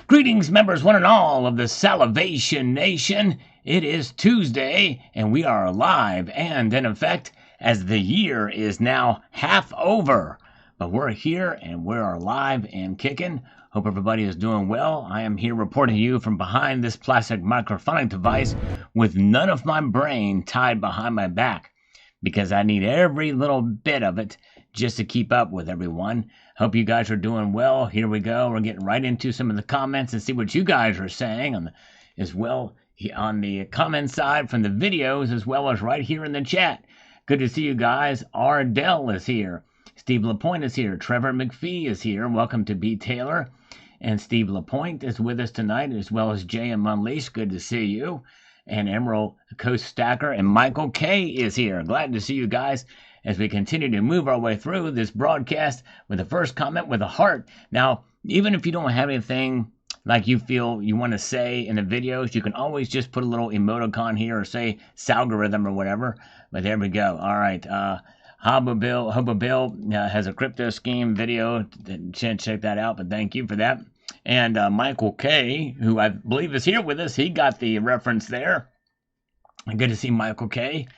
Greetings, members, one and all of the Salivation Nation. It is Tuesday, and we are alive and in effect as the year is now half over. But we're here, and we're alive and kicking. Hope everybody is doing well. I am here reporting to you from behind this plastic microphonic device with none of my brain tied behind my back because I need every little bit of it just to keep up with everyone. Hope you guys are doing well. Here we go. We're getting right into some of the comments and see what you guys are saying as well on the comment side from the videos as well as right here in the chat. Good to see you guys. Ardell is here. Steve Lapointe is here. Trevor McPhee is here. Welcome to B. Taylor. And Steve Lapointe is with us tonight as well as J.M. Unleashed. Good to see you. And Emerald Coast Stacker and Michael K is here. Glad to see you guys as we continue to move our way through this broadcast with the first comment with a heart. Now, even if you don't have anything like you feel you want to say in the videos, you can always just put a little emoticon here or say Salgorithm or whatever. But there we go. All right. Hobo Bill has a crypto scheme video. Check that out, but thank you for that. And Michael K, who I believe is here with us, he got the reference there. Good to see Michael K.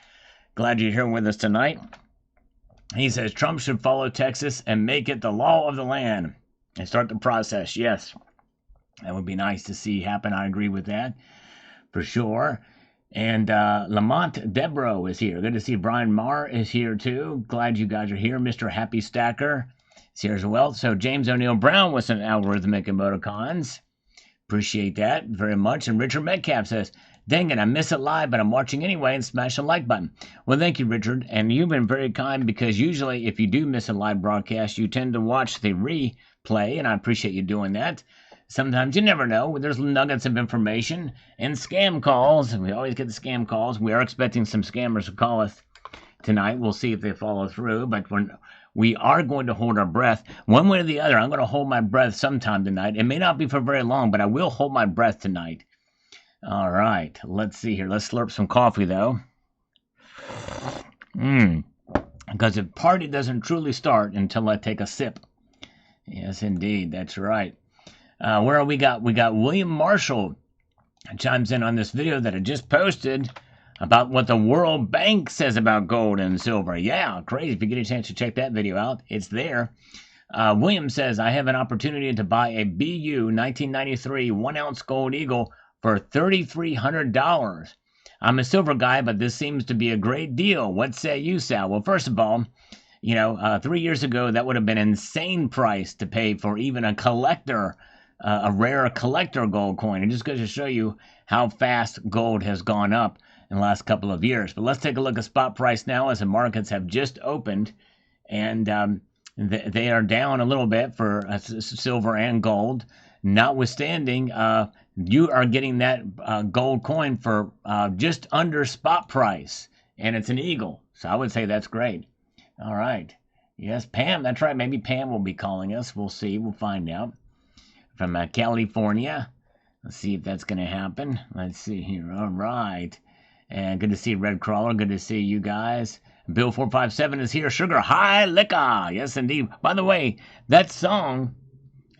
Glad you're here with us tonight. He says Trump should follow Texas and make it the law of the land and start the process. Yes, that would be nice to see happen. I agree with that for sure. And Lamont Debro is here. Good to see Brian Marr is here too. Glad you guys are here. Mr. Happy Stacker is here as well. So James O'Neill Brown with some algorithmic emoticons. Appreciate that very much. And Richard Metcalf says, dang it, I miss it live, but I'm watching anyway and smash the like button. Well, thank you, Richard. And you've been very kind because usually if you do miss a live broadcast, you tend to watch the replay, and I appreciate you doing that. Sometimes you never know. There's nuggets of information and scam calls. We always get the scam calls. We are expecting some scammers to call us tonight. We'll see if they follow through, but we are going to hold our breath one way or the other. I'm going to hold my breath sometime tonight. It may not be for very long, but I will hold my breath tonight. All right, let's see here. Let's slurp some coffee, though. Because the party doesn't truly start until I take a sip. Yes, indeed. That's right. Where are we got? We got William Marshall chimes in on this video that I just posted about what the World Bank says about gold and silver. Yeah, crazy. If you get a chance to check that video out, it's there. William says, I have an opportunity to buy a BU 1993 1-ounce gold eagle for $3,300. I'm a silver guy, but this seems to be a great deal. What say you, Sal? Well, first of all, 3 years ago, that would have been an insane price to pay for even a collector, a rare collector gold coin. It just goes to show you how fast gold has gone up in the last couple of years. But let's take a look at spot price now as the markets have just opened, and they are down a little bit for silver and gold. Notwithstanding, you are getting that gold coin for just under spot price, and it's an eagle. So I would say that's great. All right. Yes, Pam, that's right. Maybe Pam will be calling us. We'll see. We'll find out. From California. Let's see if that's going to happen. Let's see here. All right. And good to see Red Crawler. Good to see you guys. Bill 457 is here. Sugar High Liquor. Yes, indeed. By the way, that song,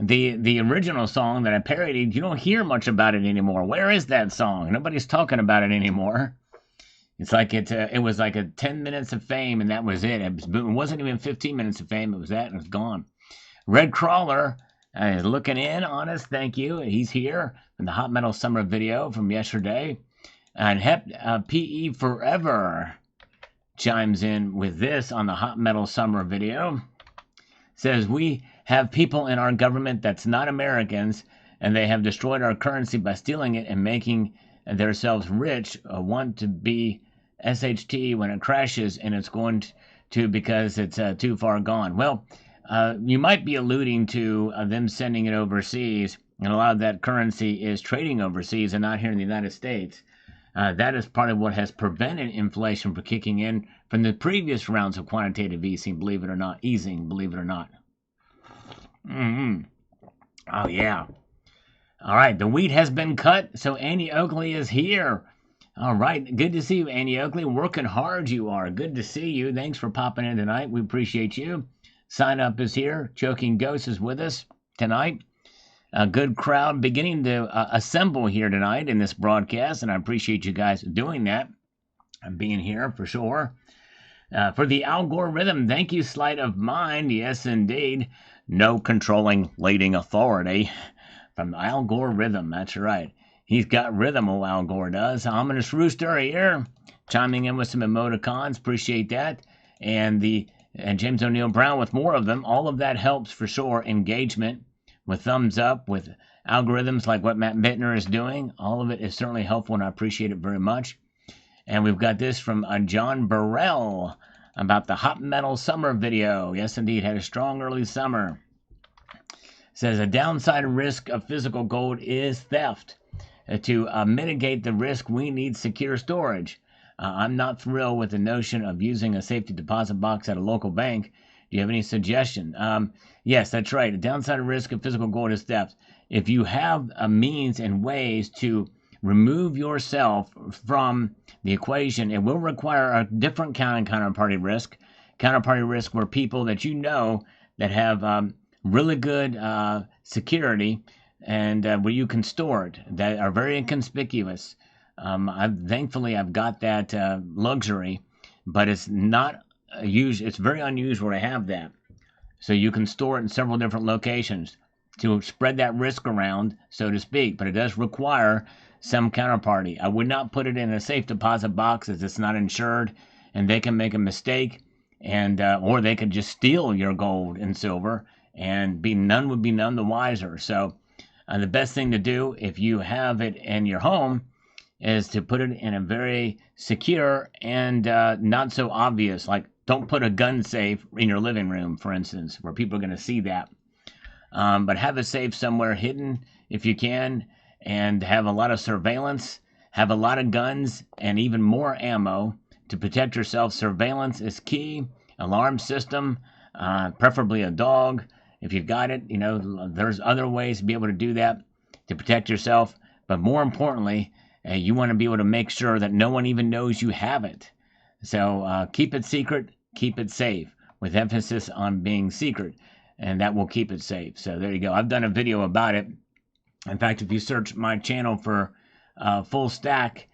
the original song that I parodied, you don't hear much about it anymore. Where is that song? Nobody's talking about it anymore. It's like it was like a 10 minutes of fame, and that was it. It wasn't even 15 minutes of fame. It was that, and it's gone. Red Crawler is looking in on us. Thank you. He's here in the Hot Metal Summer video from yesterday. And PE Forever chimes in with this on the Hot Metal Summer video. Says, we have people in our government that's not Americans, and they have destroyed our currency by stealing it and making themselves rich. Want to be SHT when it crashes, and it's going to because it's too far gone. Well, you might be alluding to them sending it overseas, and a lot of that currency is trading overseas and not here in the United States. That is part of what has prevented inflation from kicking in from the previous rounds of quantitative easing, believe it or not. Oh, yeah. All right, the wheat has been cut, so Annie Oakley is here. All right, good to see you, Annie Oakley. Working hard you are. Good to see you. Thanks for popping in tonight. We appreciate you. Sign Up is here. Choking Ghost is with us tonight. A good crowd beginning to assemble here tonight in this broadcast, and I appreciate you guys doing that and being here for sure. For the algorithm, thank you, Sleight of Mind. Yes, indeed. No controlling leading authority from Al Gore Rhythm. That's right. He's got rhythm, old Al Gore does. Ominous Rooster here, chiming in with some emoticons. Appreciate that. And James O'Neill Brown with more of them. All of that helps for sure. Engagement with thumbs up, with algorithms like what Matt Bittner is doing. All of it is certainly helpful, and I appreciate it very much. And we've got this from John Burrell about the hot metal summer video. Yes, indeed, had a strong early summer. Says a downside risk of physical gold is theft. To mitigate the risk, we need secure storage. I'm not thrilled with the notion of using a safety deposit box at a local bank. Do you have any suggestion? Yes, that's right. A downside risk of physical gold is theft. If you have a means and ways to remove yourself from the equation, it will require a different kind of counterparty risk. Counterparty risk where people that you know that have really good security and where you can store it, that are very inconspicuous. Thankfully, I've got that luxury, but it's not usual. It's very unusual to have that. So you can store it in several different locations to spread that risk around, so to speak. But it does require some counterparty. I would not put it in a safe deposit box as it's not insured, and they can make a mistake, and or they could just steal your gold and silver, and none would be none the wiser. So the best thing to do if you have it in your home is to put it in a very secure and not so obvious, like don't put a gun safe in your living room, for instance, where people are going to see that. But have a safe somewhere hidden if you can, and have a lot of surveillance, have a lot of guns, and even more ammo to protect yourself. Surveillance is key. Alarm system, preferably a dog. If you've got it, there's other ways to be able to do that to protect yourself. But more importantly, you want to be able to make sure that no one even knows you have it. So keep it secret, keep it safe, with emphasis on being secret, and that will keep it safe. So there you go. I've done a video about it. In fact, if you search my channel for full stack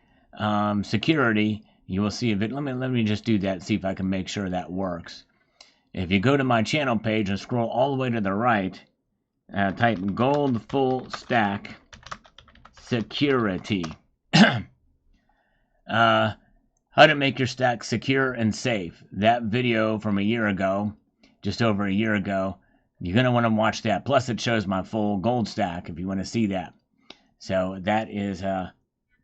security, you will see a video. Let me just do that, see if I can make sure that works. If you go to my channel page and scroll all the way to the right, type gold full stack security. How to make your stack secure and safe. That video from a year ago, just over a year ago, you're going to want to watch that. Plus, it shows my full gold stack if you want to see that. So that is a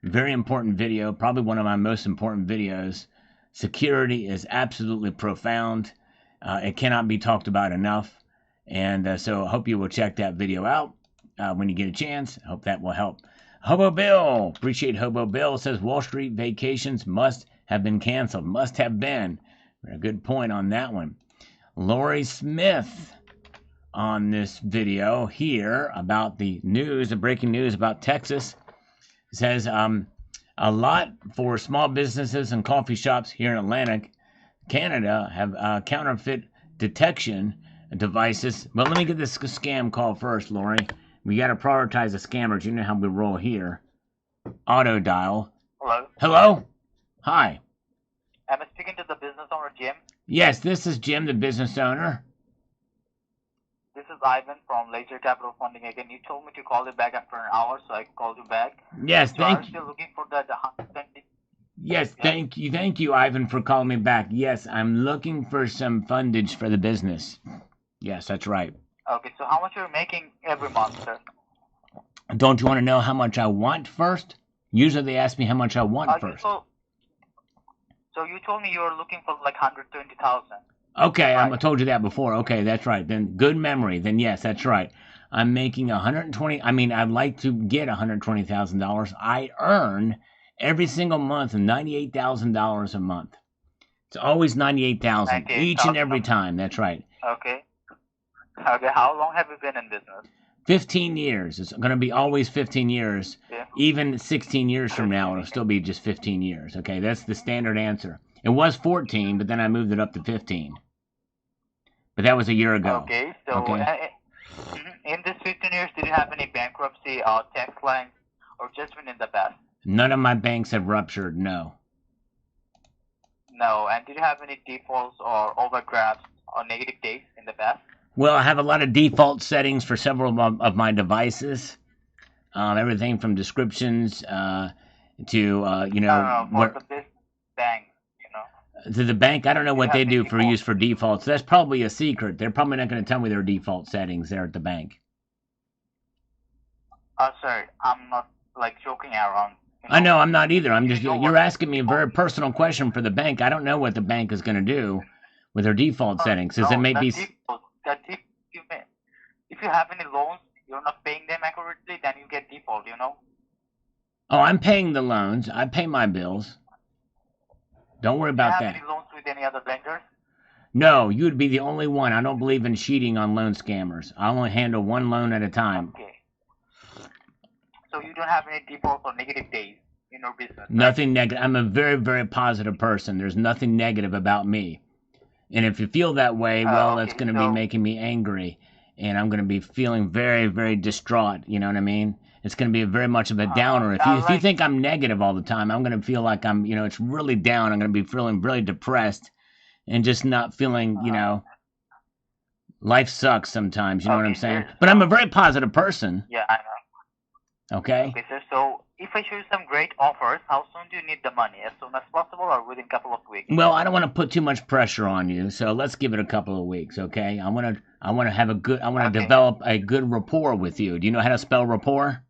very important video, probably one of my most important videos. Security is absolutely profound. It cannot be talked about enough. And so I hope you will check that video out when you get a chance. I hope that will help. Hobo Bill, appreciate Hobo Bill, says Wall Street vacations must have been canceled. Must have been. A good point on that one. Lori Smith on this video here about the news, the breaking news about Texas. Says a lot for small businesses and coffee shops here in Atlantic Canada have counterfeit detection devices. But let me get this scam call first, Lori. We got to prioritize the scammers. You know how we roll here. Auto dial. Hello. Hello? Hi. Am I speaking to the business owner, Jim? Yes, this is Jim, the business owner. This is Ivan from Ledger Capital Funding again. You told me to call you back after an hour, so I called you back. Yes, so thank you. Still looking for that 120? Yes, thank you, Ivan, for calling me back. Yes, I'm looking for some fundage for the business. Yes, that's right. Okay, so how much are you making every month, sir? Don't you want to know how much I want first? Usually they ask me how much I want first. So you told me you were looking for like 120,000. Okay, right. I told you that before. Okay, that's right. Then good memory. Then yes, that's right. I'm making 120. I mean, I'd like to get $120,000. I earn every single month $98,000 a month. It's always 98,000 each and every time. That's right. Okay. Okay. How long have you been in business? 15 years. It's going to be always 15 years. Yeah. Even 16 years from now, it'll still be just 15 years. Okay, that's the standard answer. It was 14, but then I moved it up to 15. But that was a year ago. Okay, so in this 15 years, did you have any any tax lines or judgment in the past? None of my banks have ruptured, no. No. And did you have any defaults or overdrafts or negative days in the past? Well, I have a lot of default settings for several of my devices. Everything from descriptions to, you know, No, for the big bank, to the bank. I don't know Do you what have they any do for defaults? use for defaults. That's probably a secret. They're probably not going to tell me their default settings there at the bank. Sorry, I'm not like joking around. I know I'm not either. I'm You just know you're what asking me a very personal question for the bank. I don't know what the bank is going to do with their default settings. Because it no, may be. if you have any loans, you're not paying them accurately, then you get default. Oh, I'm paying the loans. I pay my bills. Don't worry Do you about have that. any loans with any other lenders? No, you would be the only one. I don't believe in cheating on loan scammers. I only handle one loan at a time. Okay. So you don't have any defaults or negative days in your business? Nothing negative. I'm a very, very positive person. There's nothing negative about me. And if you feel that way, well, that's going to be making me angry. And I'm going to be feeling very, very distraught. You know what I mean? It's going to be very much of a downer. If you think I'm negative all the time, I'm going to feel like I'm, it's really down. I'm going to be feeling really depressed and just not feeling, life sucks sometimes. You know what I'm saying? But I'm a very positive person. Yeah, I know. Okay? Okay, sir. So if I show you some great offers, how soon do you need the money? As soon as possible or within a couple of weeks? Well, I don't want to put too much pressure on you, so let's give it a couple of weeks, okay? I want to have a good, I want to develop a good rapport with you. Do you know how to spell rapport?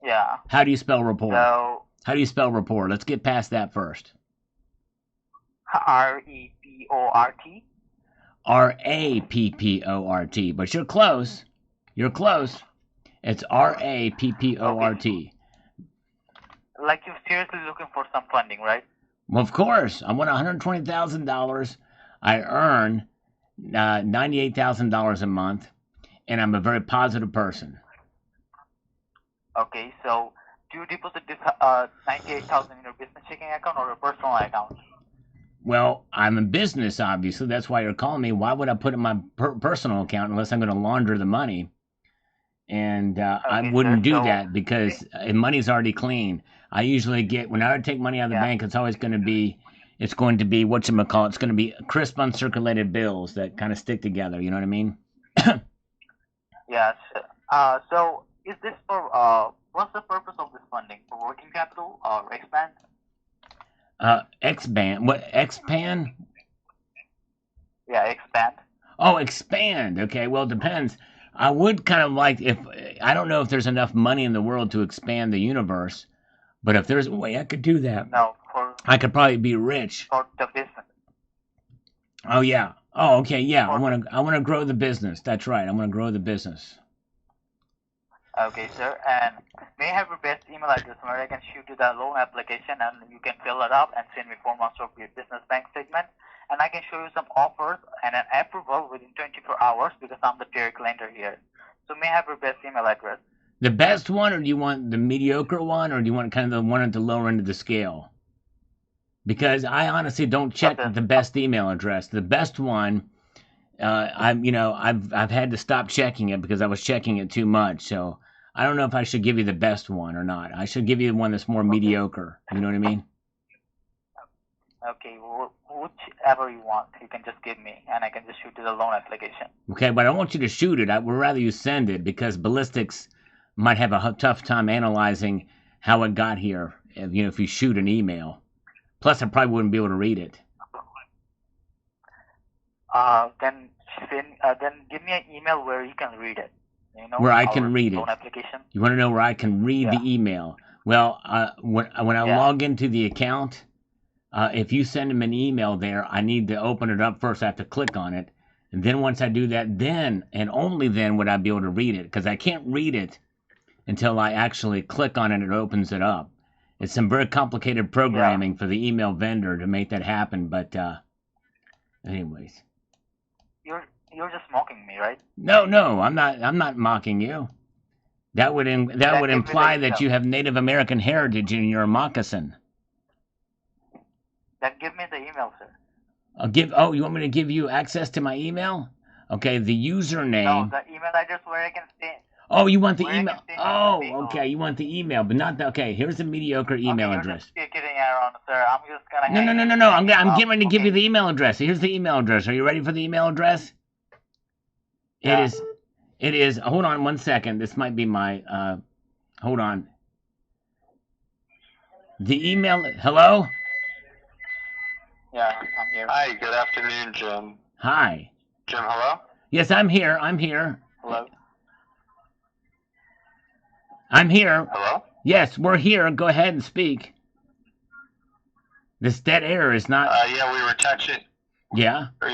Yeah. How do you spell rapport? So How do you spell rapport? Let's get past that first. R-E-P-O-R-T. R-A-P-P-O-R-T. But you're close. You're close. It's R-A-P-P-O-R-T. Like you're seriously looking for some funding, right? Well, of course. I want $120,000. I earn $98,000 a month, and I'm a very positive person. Okay, so do you deposit this 98,000 in your business checking account or your personal account? Well, I'm in business, obviously. That's why you're calling me. Why would I put it in my personal account unless I'm going to launder the money? And I wouldn't do that because money's already clean. I usually get, when I take money out of the bank, it's always going to be, it's going to be, whatchamacallit, it's going to be crisp, uncirculated bills that kind of stick together. You know what I mean? Yes. So is this for, what's the purpose of this funding? For working capital or expand? Expand. What? Expand? Yeah, expand. Oh, expand. Okay, well, it depends. I would kind of like, if I don't know if there's enough money in the world to expand the universe, but if there's a way I could do that, No, I could probably be rich. For the business. Oh yeah. Oh, okay. Yeah. I want to grow the business. That's right. I want to grow the business. Okay, sir. And may I have your best email address where I can shoot you the loan application and you can fill it up and send me 4 months of your business bank statement. And I can show you some offers and an approval within 24 hours because I'm the direct lender here. So may I have your best email address? The best one, or do you want the mediocre one, or do you want kind of the one at the lower end of the scale? Because I honestly don't check the best email address. The best one, I've had to stop checking it because I was checking it too much. So I don't know if I should give you the best one or not. I should give you the one that's more mediocre. You know what I mean? Okay, whichever you want, you can just give me, and I can just shoot you the loan application. Okay, but I don't want you to shoot it. I would rather you send it because ballistics might have a tough time analyzing how it got here. If you shoot an email. Plus, I probably wouldn't be able to read it. Then give me an email where you can read it. Where I can read it. Loan application. You want to know where I can read the email? Well, when I log into the account, if you send them an email there, I need to open it up first. I have to click on it. And then once I do that, then and only then would I be able to read it. Because I can't read it until I actually click on it and it opens it up. It's some very complicated programming for the email vendor to make that happen. But anyways. You're just mocking me, right? No, I'm not mocking you. That would imply that you have Native American heritage in your moccasin. Then give me the email, sir. You want me to give you access to my email? Okay, the username. No, the email address where I can stay. Oh, you want the Where I email? can send you Oh, the email. okay. You want the email, but not the. Okay, here's the mediocre email Okay, you're address. just kidding around, sir. I'm just gonna No, no, no, no, no. I'm getting ready to give you the email address. Here's the email address. Are you ready for the email address? Yeah. It is. Hold on one second. This might be my. Hold on. The email. Hello. Yeah, I'm here. Hi, good afternoon, Jim. Hi. Jim, hello? Yes, I'm here. I'm here. Hello. I'm here. Hello? Yes, we're here. Go ahead and speak. This dead air is not. Yeah, we were texting. Yeah. We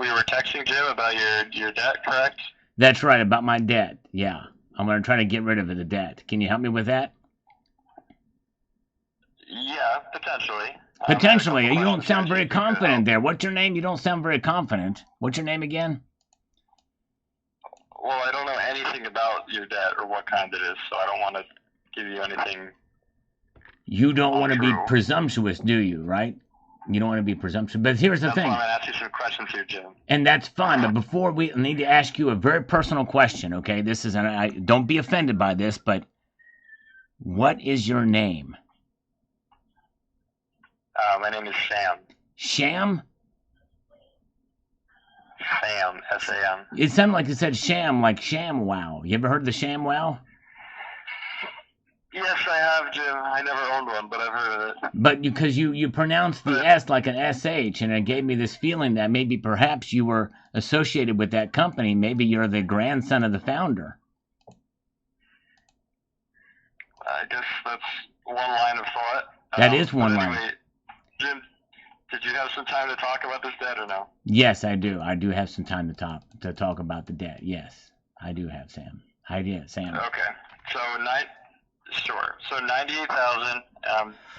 were texting Jim about your debt, correct? That's right, about my debt. Yeah. I'm going to try to get rid of the debt. Can you help me with that? Yeah, potentially. Potentially. You don't sound very confident there. What's your name? You don't sound very confident. What's your name again? Well, I don't know anything about your debt or what kind it is, so I don't want to give you anything. You don't want to be True. presumptuous, do you, right? You don't want to be presumptuous. But here's the That's thing. why I'm going to ask you some questions here, Jim. And that's fine, but before we need to ask you a very personal question, okay? This is, don't be offended by this, but what is your name? My name is Sam. Sham? Sam, S-A-M. It sounded like it said sham, like ShamWow. You ever heard of the ShamWow? Yes, I have, Jim. I never owned one, but I've heard of it. But because you pronounced the S like an SH, and it gave me this feeling that maybe perhaps you were associated with that company. Maybe you're the grandson of the founder. I guess that's one line of thought. That is But one anyway, line. Jim, did you have some time to talk about this debt or no? Yes, I do. I do have some time to talk about the debt. Yes, I do have, Sam. I did, Sam. Okay. So sure. So 98,000.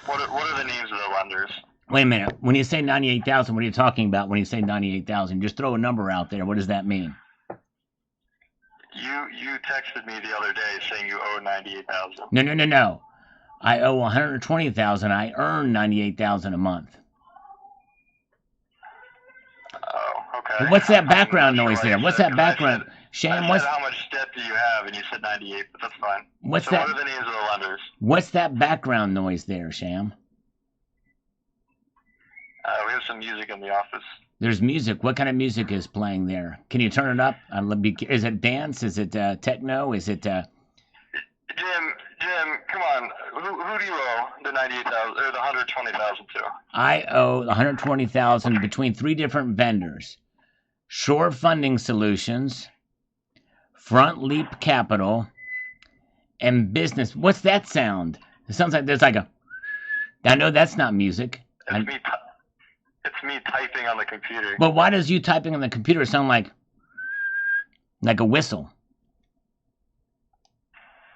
What are the names of the lenders? Wait a minute. When you say 98,000, what are you talking about when you say 98,000? Just throw a number out there. What does that mean? You texted me the other day saying you owe 98,000. No. I owe 120,000. I earn 98,000 a month. Oh, okay. What's that background I'm not noise sure there? why you What's said- that 'cause I background? said- Sham, I what's said how much debt do you have, and you said 98, but that's fine. what's So that? what are the names of the lenders? What's that background noise there, Sham? We have some music in the office. There's music. What kind of music is playing there? Can you turn it up? Is it dance? Is it techno? Is it? Jim, come on. Who do you owe the 98,000 or the 120,000 to? I owe 120,000 between three different vendors: Shore Funding Solutions, Front Leap Capital, and Business. What's that sound? It sounds like there's like a. I know that's not music. It's me typing on the computer. But why does you typing on the computer sound like a whistle?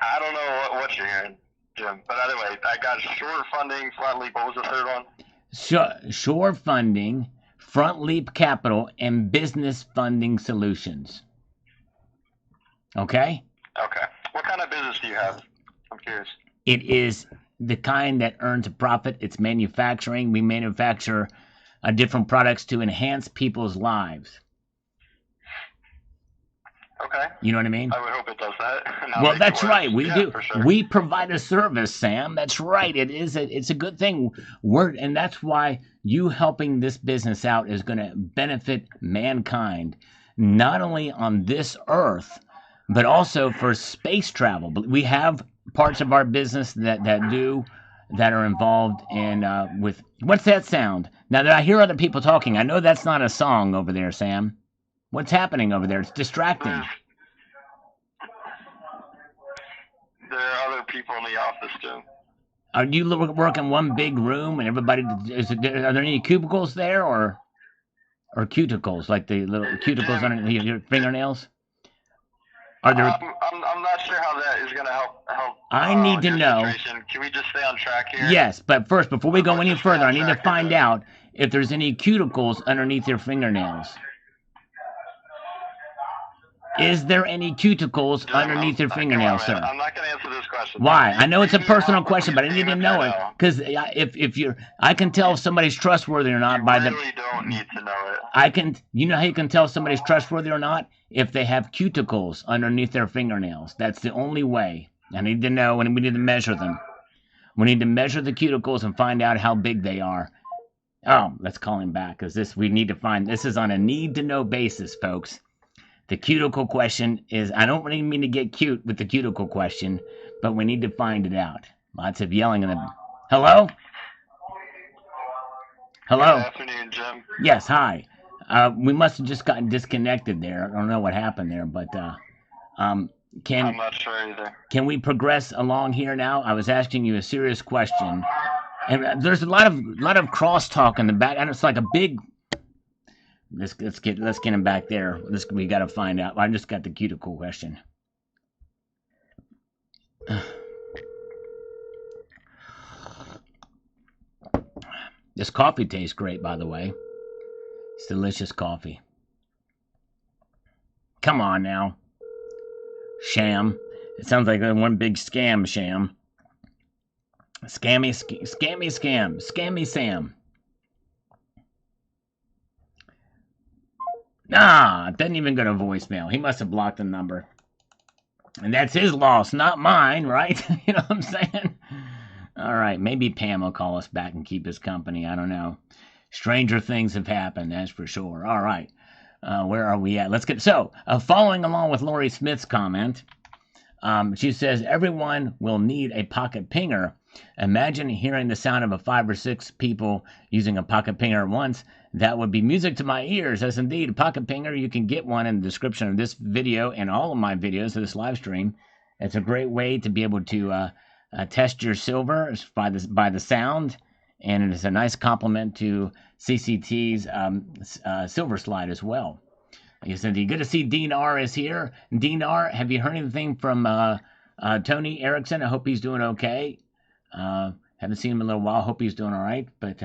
I don't know what you're hearing, Jim. But anyway, I got Shore Funding, Front Leap. What was the third one? Shore Funding, Front Leap Capital, and Business Funding Solutions. Okay? Okay. What kind of business do you have? I'm curious. It is the kind that earns a profit. It's manufacturing. We manufacture different products to enhance people's lives. Okay. You know what I mean? I would hope it does that. Well, that's right. We do. For sure. We provide a service, Sam. That's right. It's a good thing. And that's why you helping this business out is going to benefit mankind, not only on this earth, but also for space travel. But we have parts of our business that are involved in with what's that sound? Now that I hear other people talking, I know that's not a song over there, Sam. What's happening over there? It's distracting. There are other people in the office too. Are you working one big room and everybody? Are there any cubicles there or cuticles like the little cuticles under your fingernails? Are there? I'm not sure how that is going to help. I need to your know. situation. Can we just stay on track here? Yes, but first, before we go any Just stay further, on I need to track here, find then. out if there's any cuticles underneath your fingernails. Is there any cuticles underneath your fingernails, sir? I'm not going to answer this question. Why? I know it's a personal question, but I need to know it because if you're, I can tell if somebody's trustworthy or not by the. You really don't need to know it. I can. You know how you can tell if somebody's trustworthy or not? If they have cuticles underneath their fingernails. That's the only way. I need to know, and we need to measure them. We need to measure the cuticles and find out how big they are. Oh, let's call him back because this we need to find. This is on a need-to-know basis, folks. The cuticle question is, I don't really mean to get cute with the cuticle question, but we need to find it out. Lots of yelling in the... Hello? Hello? Good afternoon, Jim. Yes, hi. We must have just gotten disconnected there. I don't know what happened there, but I'm not sure either. Can we progress along here now? I was asking you a serious question, and there's a lot of crosstalk in the back, and it's like a big... Let's get him back there. We got to find out. I just got the cuticle question. This coffee tastes great, by the way. It's delicious coffee. Come on now. Sham. It sounds like one big scam sham. Scammy Sam. Nah, it doesn't even go to voicemail. He must have blocked the number. And that's his loss, not mine, right? You know what I'm saying? All right, maybe Pam will call us back and keep his company. I don't know. Stranger things have happened, that's for sure. All right, where are we at? Let's get... So, following along with Lori Smith's comment, she says, everyone will need a pocket pinger. Imagine hearing the sound of 5 or 6 people using a pocket pinger at once. That would be music to my ears. Yes, indeed. A pocket pinger, you can get one in the description of this video and all of my videos of this live stream. It's a great way to be able to test your silver by the sound, and it is a nice complement to CCT's Silver Slide as well. Yes, indeed. Good to see Dean R is here. Dean R, have you heard anything from Tony Erickson? I hope he's doing okay. Haven't seen him in a little while. Hope he's doing all right. But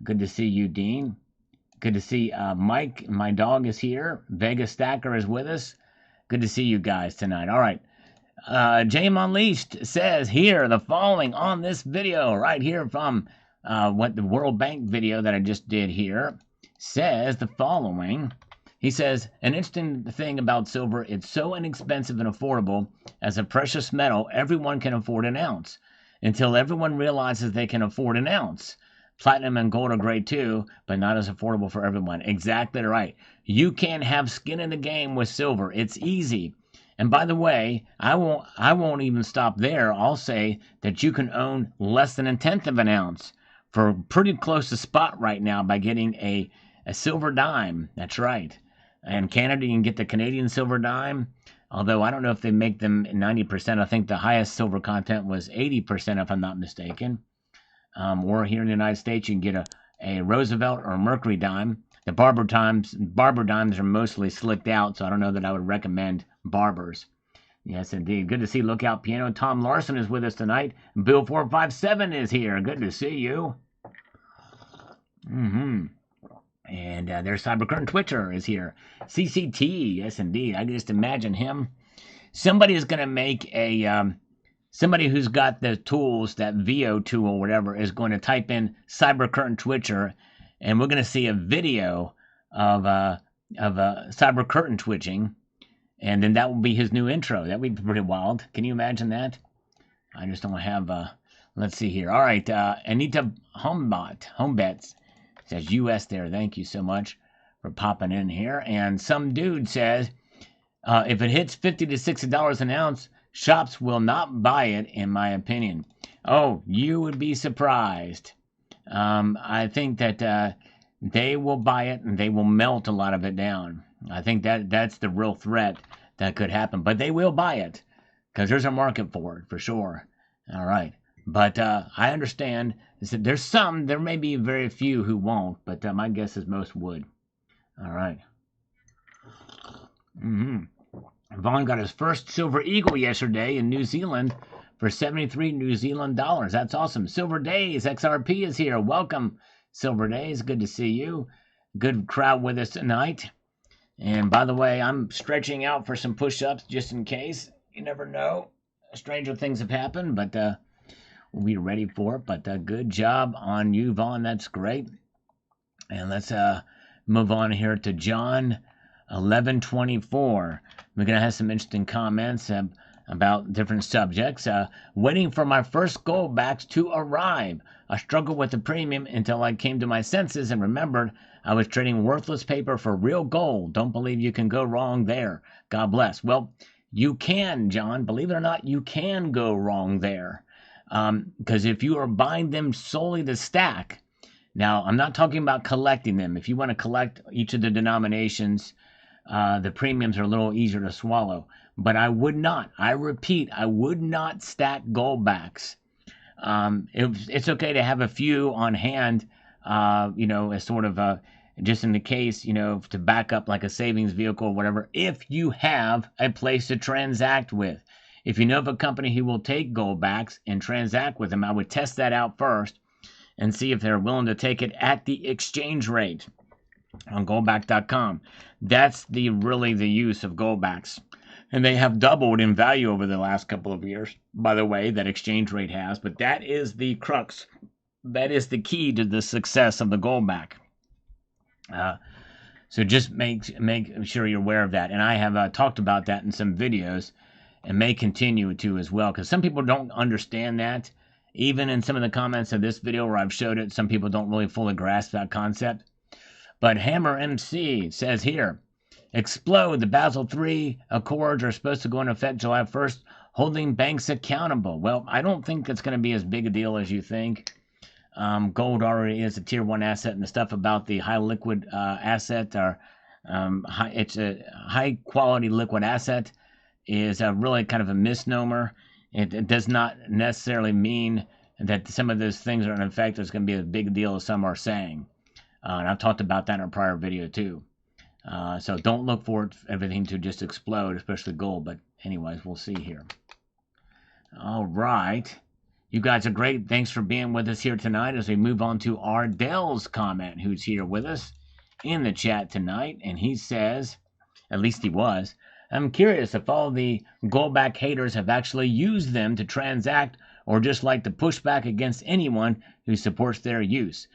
good to see you, Dean. Good to see Mike. My dog is here. Vega Stacker is with us. Good to see you guys tonight. All right. James Unleashed says here the following on this video right here from what the World Bank video that I just did here says the following. He says, an interesting thing about silver, it's so inexpensive and affordable. As a precious metal, everyone can afford an ounce. Until everyone realizes they can afford an ounce. Platinum and gold are great too, but not as affordable for everyone. Exactly right. You can have skin in the game with silver. It's easy. And by the way, I won't even stop there. I'll say that you can own less than 1/10 of an ounce for pretty close to spot right now by getting a silver dime. That's right. In Canada, you can get the Canadian silver dime. Although I don't know if they make them 90%. I think the highest silver content was 80%, if I'm not mistaken. Or here in the United States, you can get a Roosevelt or a Mercury dime. The Barber dimes are mostly slicked out, so I don't know that I would recommend Barbers. Yes, indeed. Good to see Lookout Piano. Tom Larson is with us tonight. Bill 457 is here. Good to see you. And there's Cybercurrent Twitcher is here. CCT, yes, indeed. I can just imagine him. Somebody is going to make a... somebody who's got the tools, that VO tool or whatever, is going to type in Cybercurrent Twitcher, and we're going to see a video of Cyber Curtain twitching, and then that will be his new intro. That would be pretty wild. Can you imagine that? I just don't have... let's see here. All right, Anita Homebets says US there. Thank you so much for popping in here. And some dude says, if it hits $50 to $60 an ounce, shops will not buy it, in my opinion. Oh, you would be surprised. I think that they will buy it and they will melt a lot of it down. I think that's the real threat that could happen. But they will buy it because there's a market for it, for sure. All right. But I understand. There may be very few who won't, but my guess is most would. All right. Vaughn got his first silver eagle yesterday in New Zealand for 73 New Zealand dollars. That's awesome. Silver Days, XRP is here. Welcome, Silver Days. Good to see you. Good crowd with us tonight. And by the way, I'm stretching out for some push-ups just in case. You never know. Stranger things have happened, but we'll be ready for it. But good job on you, Vaughn. That's great. And let's move on here to John 11:24. We're going to have some interesting comments about different subjects. Waiting for my first goldbacks to arrive. I struggled with the premium until I came to my senses and remembered I was trading worthless paper for real gold. Don't believe you can go wrong there. God bless. Well, you can, John. Believe it or not, you can go wrong there. Because if you are buying them solely to stack, now I'm not talking about collecting them. If you want to collect each of the denominations, the premiums are a little easier to swallow. But I would not. I repeat, I would not stack goldbacks. It's okay to have a few on hand, as sort of just in the case, to back up like a savings vehicle or whatever, if you have a place to transact with. If you know of a company who will take goldbacks and transact with them, I would test that out first and see if they're willing to take it at the exchange rate on goldback.com. That's really the use of goldbacks. And they have doubled in value over the last couple of years, by the way, that exchange rate has. But that is the crux. That is the key to the success of the goldback. So just make sure you're aware of that. And I have talked about that in some videos and may continue to as well, because some people don't understand that. Even in some of the comments of this video where I've showed it, some people don't really fully grasp that concept. But Hammer MC says here, explode. The Basel III Accords are supposed to go into effect July 1st, holding banks accountable. Well, I don't think it's going to be as big a deal as you think. Gold already is a tier 1 asset, and the stuff about the high liquid asset, or it's a high quality liquid asset, is really kind of a misnomer. It does not necessarily mean that some of those things are in effect is going to be as big a deal as some are saying. And I've talked about that in a prior video too. So don't look for everything to just explode, especially gold. But anyways, we'll see here. All right. You guys are great. Thanks for being with us here tonight as we move on to Ardell's comment, who's here with us in the chat tonight. And he says, at least he was, I'm curious if all the goldback haters have actually used them to transact or just like to push back against anyone who supports their use.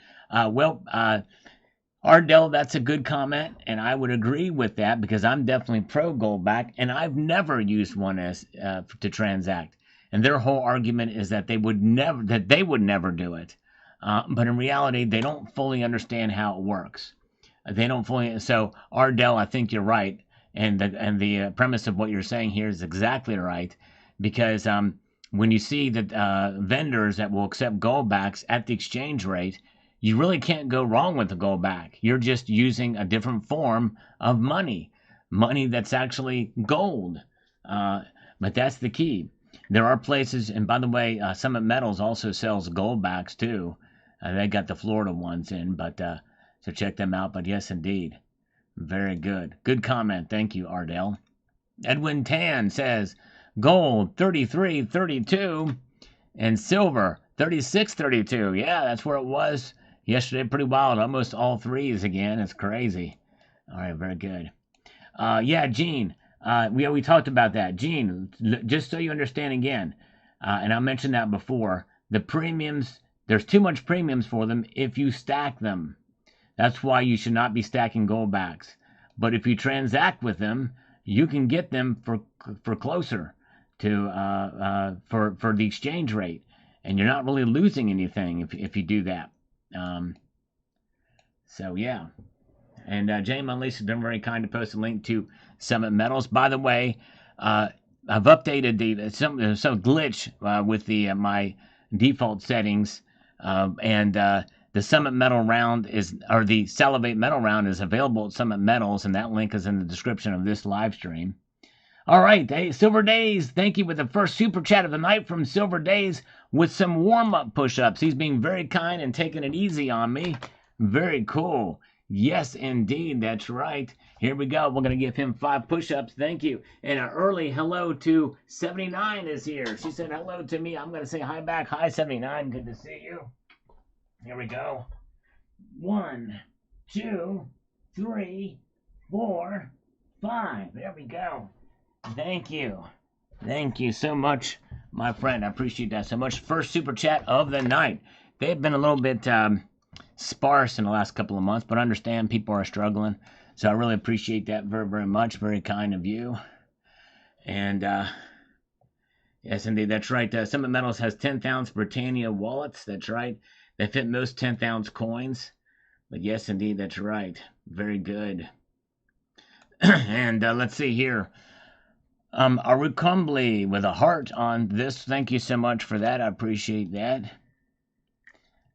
Ardell, that's a good comment, and I would agree with that because I'm definitely pro goldback, and I've never used one as to transact. And their whole argument is that they would never do it. But in reality, they don't fully understand how it works. They don't fully. So Ardell, I think you're right, and the premise of what you're saying here is exactly right, because when you see that vendors that will accept goldbacks at the exchange rate, you really can't go wrong with the goldback. You're just using a different form of money that's actually gold. But that's the key. There are places, and by the way, Summit Metals also sells goldbacks too. They got the Florida ones in, but so check them out. But yes, indeed, very good. Good comment. Thank you, Ardell. Edwin Tan says gold 33.32 and silver 36.32. Yeah, that's where it was yesterday. Pretty wild. Almost all threes again. It's crazy. All right, very good. Yeah, Gene. We talked about that. Gene, just so you understand again, and I mentioned that before, the premiums, there's too much premiums for them if you stack them. That's why you should not be stacking goldbacks. But if you transact with them, you can get them for closer to for the exchange rate, and you're not really losing anything if you do that. So yeah. And Jay Munley has been very kind to post a link to Summit Metals. By the way, I've updated some glitch with my default settings, and the Summit Metal round the Salivate Metal round is available at Summit Metals, and that link is in the description of this live stream. All right, hey, Silver Days, thank you with the first super chat of the night from Silver Days with some warm-up push-ups. He's being very kind and taking it easy on me. Very cool. Yes, indeed, that's right. Here we go. We're going to give him 5 push-ups. Thank you. And an early hello to 79 is here. She said hello to me. I'm going to say hi back. Hi, 79. Good to see you. Here we go. 1, 2, 3, 4, 5. There we go. Thank you. Thank you so much, my friend. I appreciate that so much. First super chat of the night. They've been a little bit sparse in the last couple of months, but I understand people are struggling. So I really appreciate that very, very much. Very kind of you. And yes, indeed, that's right. Summit Metals has 10th ounce Britannia wallets. That's right. They fit most 10th ounce coins. But yes, indeed, that's right. Very good. And let's see here. Arukumbly with a heart on this. Thank you so much for that. I appreciate that.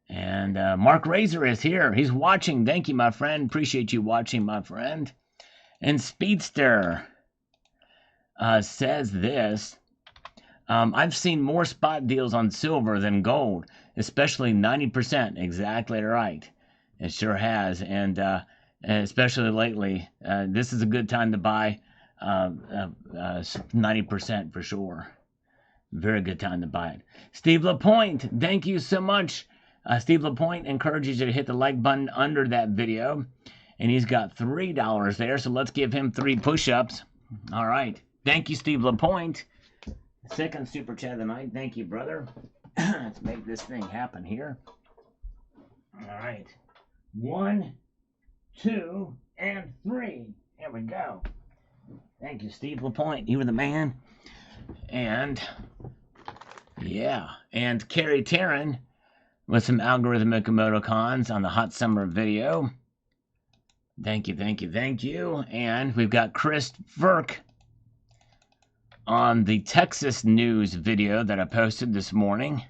And Mark Razor is here. He's watching. Thank you, my friend. Appreciate you watching, my friend. And Speedster says this. I've seen more spot deals on silver than gold, especially 90%. Exactly right. It sure has. And especially lately, this is a good time to buy 90% for sure. Very good time to buy it. Steve LaPointe, thank you so much. Steve LaPointe encourages you to hit the like button under that video. And he's got $3 there, so let's give him 3 push-ups. All right. Thank you, Steve LaPointe. Second super chat of the night. Thank you, brother. Let's make this thing happen here. All right. 1, 2, and 3. Here we go. Thank you, Steve LaPointe. You were the man. And, yeah. And Carrie Taryn with some algorithmic emoticons on the hot summer video. Thank you, thank you, thank you. And we've got Chris Verk on the Texas news video that I posted this morning.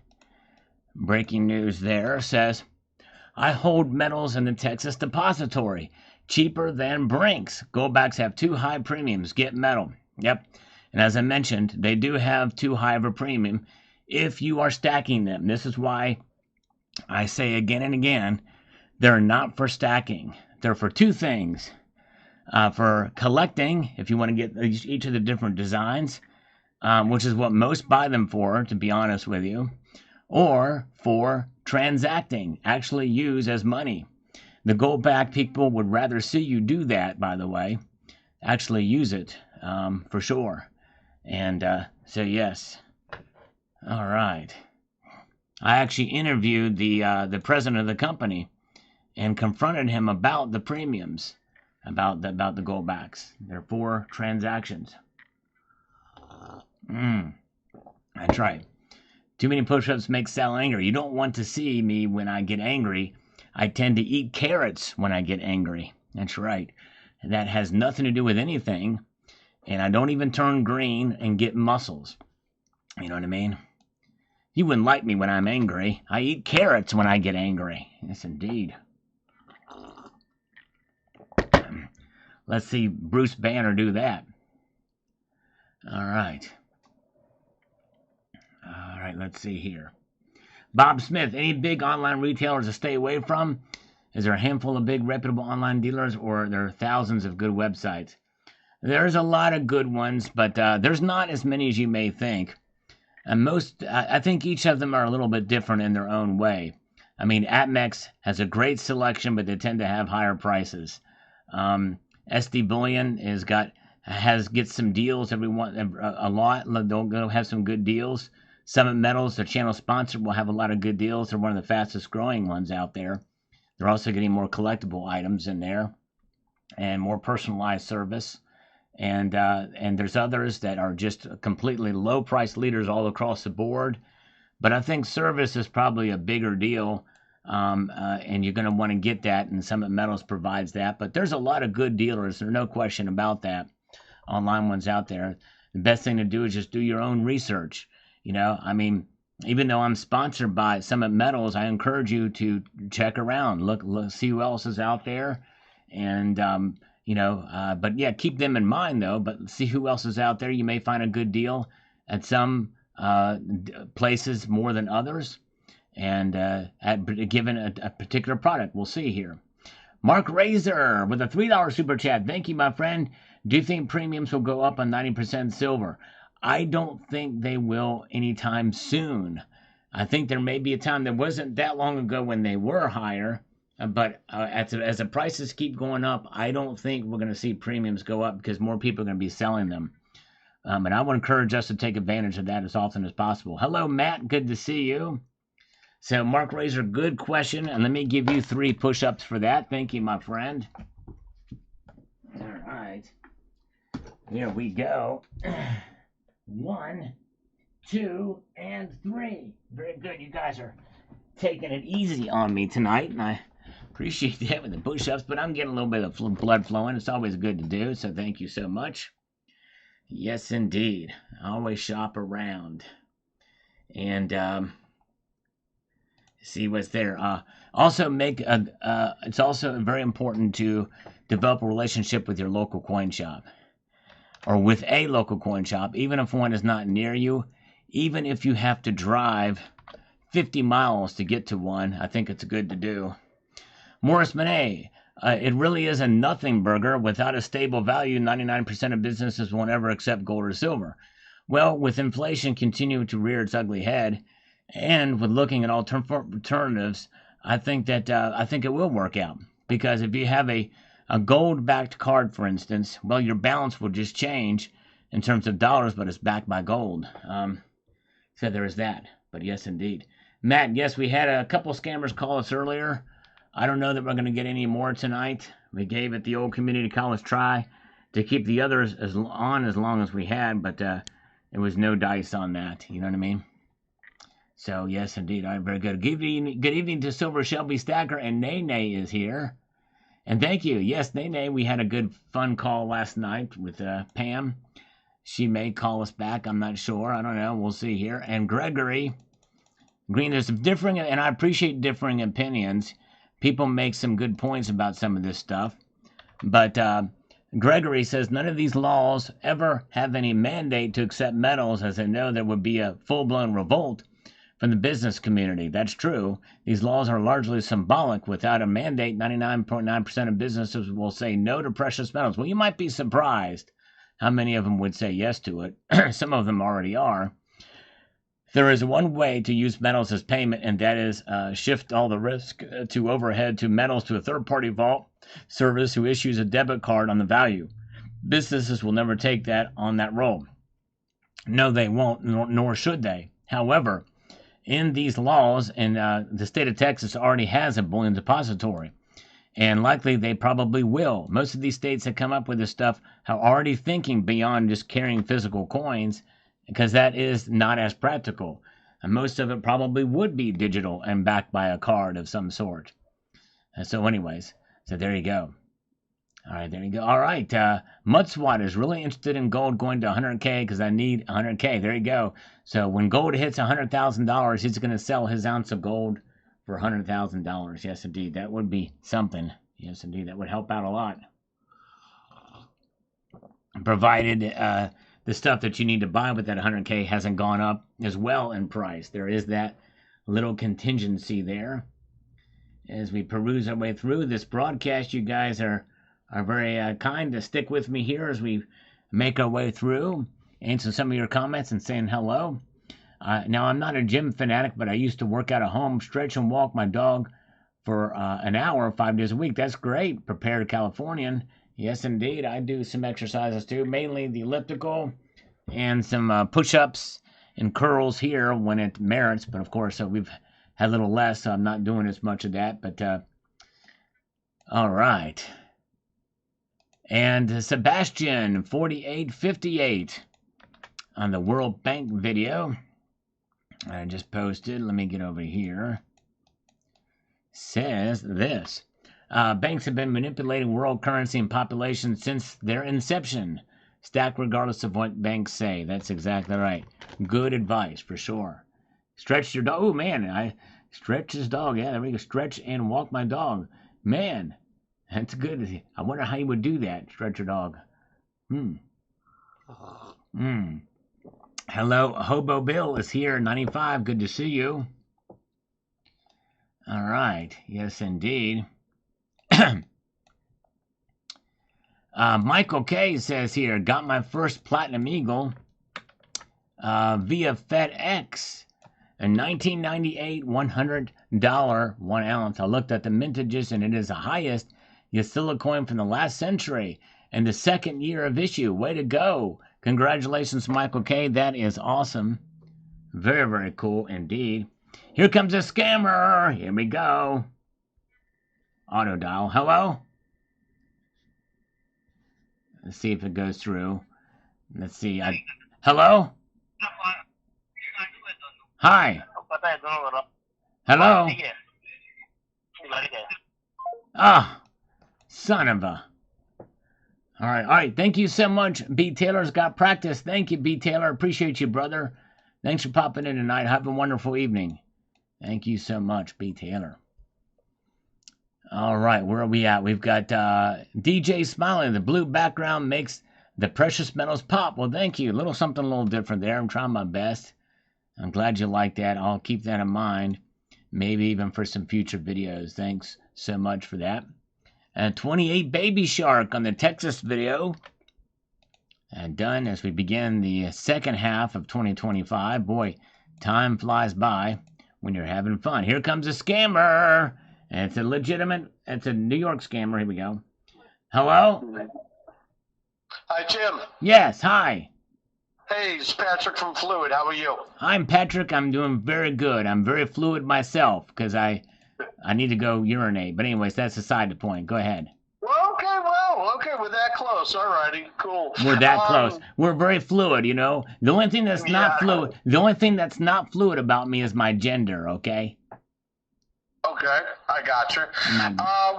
Breaking news there says, I hold metals in the Texas depository. Cheaper than Brinks. Goldbacks have too high premiums. Get metal. Yep. And as I mentioned, they do have too high of a premium if you are stacking them. This is why I say again and again, they're not for stacking. They're for 2 things. For collecting, if you want to get each of the different designs, which is what most buy them for, to be honest with you, or for transacting, actually use as money. The goldback people would rather see you do that, by the way, actually use it, for sure. And so, yes. All right. I actually interviewed the president of the company and confronted him about the premiums, about the goldbacks. They're for transactions. That's right. Too many push-ups make Sal angry. You don't want to see me when I get angry. I tend to eat carrots when I get angry. That's right. And that has nothing to do with anything. And I don't even turn green and get muscles. You know what I mean? You wouldn't like me when I'm angry. I eat carrots when I get angry. Yes, indeed. Let's see Bruce Banner do that. All right. All right, let's see here. Bob Smith, any big online retailers to stay away from? Is there a handful of big reputable online dealers, or are there thousands of good websites? There's a lot of good ones, but there's not as many as you may think. And I think each of them are a little bit different in their own way. I mean, APMEX has a great selection, but they tend to have higher prices. SD Bullion gets some deals a lot. They'll have some good deals. Summit Metals, their channel sponsor, will have a lot of good deals. They're one of the fastest growing ones out there. They're also getting more collectible items in there and more personalized service. And there's others that are just completely low price leaders all across the board. But I think service is probably a bigger deal, and you're going to want to get that, and Summit Metals provides that. But there's a lot of good dealers. There's no question about that. Online ones out there. The best thing to do is just do your own research. You know, I mean, even though I'm sponsored by Summit Metals, I encourage you to check around, look, see who else is out there, and but yeah, keep them in mind though. But see who else is out there. You may find a good deal at some places more than others, and given a particular product. We'll see here. Mark Razor with a $3 super chat. Thank you, my friend. Do you think premiums will go up on 90% silver? I don't think they will anytime soon. I think there may be a time that wasn't that long ago when they were higher, But as the prices keep going up, I don't think we're going to see premiums go up because more people are going to be selling them. And I would encourage us to take advantage of that as often as possible. Hello, Matt. Good to see you. So, Mark Razor, good question. And let me give you 3 push-ups for that. Thank you, my friend. All right. Here we go. 1, 2, and 3. Very good. You guys are taking it easy on me tonight, and I appreciate that with the push-ups, but I'm getting a little bit of blood flowing. It's always good to do, so thank you so much. Yes, indeed. I always shop around and see what's there. Also, it's also very important to develop a relationship with your local coin shop or with a local coin shop, even if one is not near you, even if you have to drive 50 miles to get to one. I think it's good to do. Morris Monet, it really is a nothing burger. Without a stable value, 99% of businesses won't ever accept gold or silver. Well, with inflation continuing to rear its ugly head, and with looking at alternatives, I think it will work out. Because if you have a gold-backed card, for instance, well, your balance will just change in terms of dollars, but it's backed by gold. So there is that. But yes, indeed. Matt, yes, we had a couple scammers call us earlier. I don't know that we're going to get any more tonight. We gave it the old community college try to keep the others as long as we had, but there was no dice on that. You know what I mean? So, yes, indeed. All right, very good. Good evening to Silver Shelby Stacker, and Nene is here. And thank you. Yes, Nene, we had a good, fun call last night with Pam. She may call us back. I'm not sure. I don't know. We'll see here. And Gregory Green, there's some differing, and I appreciate differing opinions. People make some good points about some of this stuff. But Gregory says none of these laws ever have any mandate to accept metals, as they know there would be a full-blown revolt from the business community. That's true. These laws are largely symbolic. Without a mandate, 99.9% of businesses will say no to precious metals. Well, you might be surprised how many of them would say yes to it. Some of them already are. There is one way to use metals as payment, and that is shift all the risk to overhead to metals to a third-party vault service who issues a debit card on the value. Businesses will never take that on that role. No, they won't, nor should they. However, in these laws, and the state of Texas already has a bullion depository, and likely they probably will. Most of these states that come up with this stuff are already thinking beyond just carrying physical coins, because that is not as practical. And most of it probably would be digital and backed by a card of some sort. So anyways, so there you go. All right, there you go. All right, Mudswat is really interested in gold going to 100K because I need 100K. There you go. So when gold hits $100,000, he's going to sell his ounce of gold for $100,000. Yes, indeed. That would be something. Yes, indeed. That would help out a lot. Provided the stuff that you need to buy with that 100K hasn't gone up as well in price. There is that little contingency there. As we peruse our way through this broadcast, you guys are very kind to stick with me here as we make our way through, answer some of your comments and saying hello. Now, I'm not a gym fanatic, but I used to work out at home, stretch and walk my dog for an hour, 5 days a week. That's great. Prepared Californian. Yes, indeed. I do some exercises too, mainly the elliptical and some push-ups and curls here when it merits. But of course, we've had a little less, so I'm not doing as much of that. But all right. And Sebastian 4858 on the World Bank video I just posted. Let me get over here. Says this. Banks have been manipulating world currency and population since their inception. Stack regardless of what banks say. That's exactly right. Good advice, for sure. Stretch your dog. Oh, man. I stretch his dog. Yeah, there we go. Stretch and walk my dog. Man, that's good. I wonder how you would do that. Stretch your dog. Hello, Hobo Bill is here. 95. Good to see you. All right. Yes, indeed. Michael K says here, got my first Platinum Eagle via FedEx. In 1998, $100 1 ounce. I looked at the mintages, and it is the highest Yasilla coin from the last century and the second year of issue. Way to go. Congratulations, Michael K. That is awesome. Very, very cool indeed. Here comes a scammer. Here we go. Auto dial. Hello? Let's see if it goes through. Let's see. Hello? Hi. Hello? Ah, son of a... All right. Thank you so much. B. Taylor's got practice. Thank you, B. Taylor. Appreciate you, brother. Thanks for popping in tonight. Have a wonderful evening. Thank you so much, B. Taylor. All right, where are we at? We've got DJ Smiling. The blue background makes the precious metals pop. Well, thank you. Something a little different there. I'm trying my best. I'm glad you like that. I'll keep that in mind. Maybe even for some future videos. Thanks so much for that. And 28 Baby Shark on the Texas video. And done as we begin the second half of 2025. Boy, time flies by when you're having fun. Here comes a scammer. And it's a New York scammer. Here we go. Hello? Hi, Jim. Yes, hi. Hey, it's Patrick from Fluid. How are you? I'm Patrick. I'm doing very good. I'm very fluid myself because I need to go urinate. But anyways, that's aside the point. Go ahead. Okay, we're that close. All righty, cool. We're that close. We're very fluid, you know. The only thing that's not fluid about me is my gender, okay? Okay, I got you.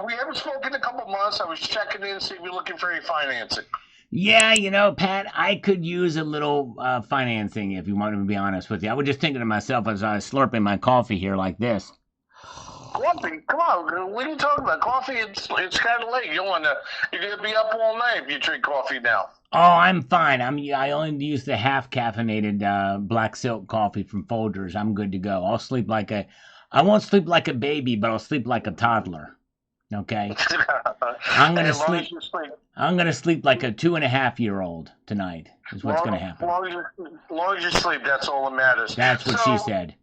We haven't spoken in a couple months. I was checking in to see if you're looking for any financing. Yeah, you know, Pat, I could use a little financing if you want to be honest with you. I was just thinking to myself as I was slurping my coffee here like this. Coffee? Come on, what are you talking about? Coffee, it's kind of late. You're gonna be up all night if you drink coffee now. Oh, I'm fine. I only use the half caffeinated black silk coffee from Folgers. I'm good to go. I won't sleep like a baby, but I'll sleep like a toddler. Okay? I'm gonna sleep like a 2.5-year-old tonight. Is what's gonna happen. As long as you sleep, that's all that matters. That's what she said.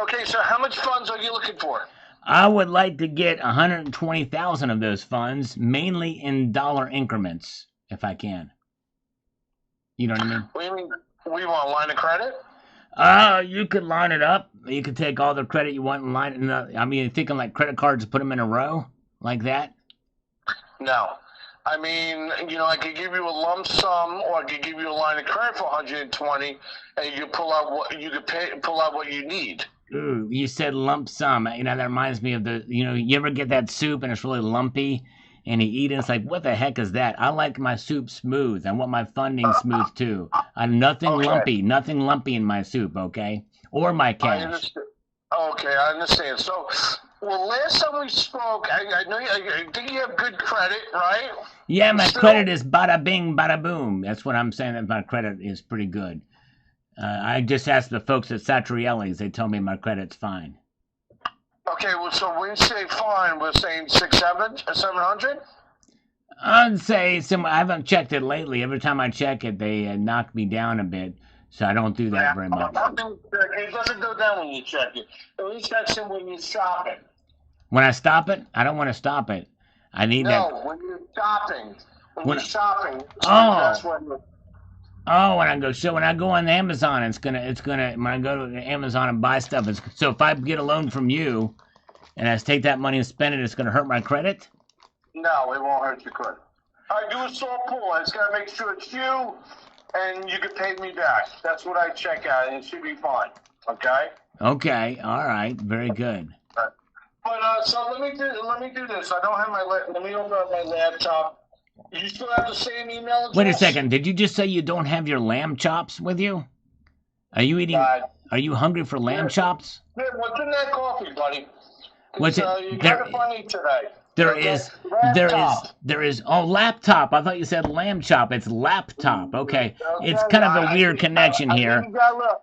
Okay, so how much funds are you looking for? I would like to get 120,000 of those funds, mainly in dollar increments, if I can. You know what I mean? What do you mean? We want a line of credit? You could line it up. You could take all the credit you want and line it up. I mean, thinking like credit cards, put them in a row like that? No. I mean, I could give you a lump sum, or I could give you a line of credit for 120, and you pull out what you need. Ooh, you said lump sum. That reminds me of you ever get that soup and it's really lumpy, and you eat it, it's like, what the heck is that? I like my soup smooth. I want my funding smooth too. Nothing lumpy in my soup, okay? Or my cash. I understand. So, last time we spoke, I think you have good credit, right? Yeah, my credit is bada bing, bada boom. That's what I'm saying, that my credit is pretty good. I just asked the folks at Satrielli's. They told me my credit's fine. Okay, so when you say fine, we're saying 700? I'd say I haven't checked it lately. Every time I check it, they knock me down a bit. So I don't do that very much. It doesn't go down when you check it. At least that's when you stop it. When I stop it? I don't want to stop it. I need that. No, when you're shopping. When you're shopping. That's when when I go on Amazon, it's gonna when I go to Amazon and buy stuff, so if I get a loan from you and I take that money and spend it, it's gonna hurt my credit? No, it won't hurt your credit. I do a soft pull. I just gotta make sure it's you, and you can pay me back. That's what I check out, and it should be fine. Okay? Okay, all right, very good. But so let me do this. I don't have let me open up my laptop. You still have the same email address? Wait a second. Did you just say you don't have your lamb chops with you? Are you eating? Are you hungry for lamb chops? Yeah, what's in that coffee, buddy? What's it? You got it funny today. There is. Oh, laptop. I thought you said lamb chop. It's laptop. Okay. It's kind of a weird connection here.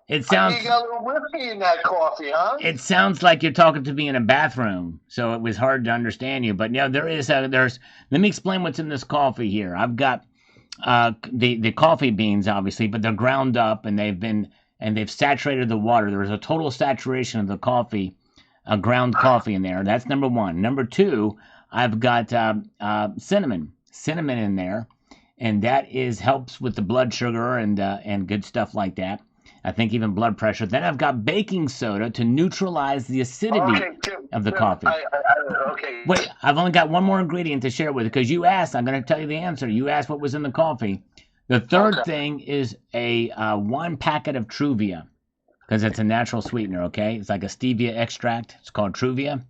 It sounds. You got a little whiskey in that coffee, huh? It sounds like you're talking to me in a bathroom, so it was hard to understand you. But yeah, there's. Let me explain what's in this coffee here. I've got the coffee beans, obviously, but they're ground up and they've been and they've saturated the water. There is a total saturation of the coffee, ground coffee in there. That's number one. Number two, I've got cinnamon in there, and that helps with the blood sugar and good stuff like that. I think even blood pressure. Then I've got baking soda to neutralize the acidity of the coffee. Okay. Wait, I've only got one more ingredient to share with you because you asked. I'm going to tell you the answer. You asked what was in the coffee. The third thing is a 1 packet of Truvia because it's a natural sweetener, okay? It's like a stevia extract. It's called Truvia.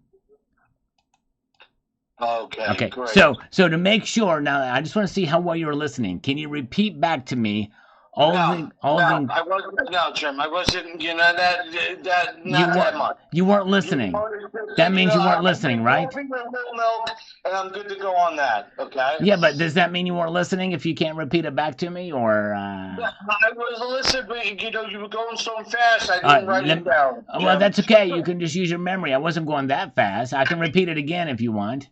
Okay, great. So to make sure, now I just want to see how well you're listening. Can you repeat back to me I wasn't. No, Jim, I wasn't. You know that not that much. You weren't listening. That means you weren't listening, right? Milk, and I'm good to go on that. Okay. Yeah, but does that mean you weren't listening if you can't repeat it back to me, or? Yeah, I was listening, but you were going so fast, I didn't write it down. Well, that's okay. You can just use your memory. I wasn't going that fast. I can repeat it again if you want.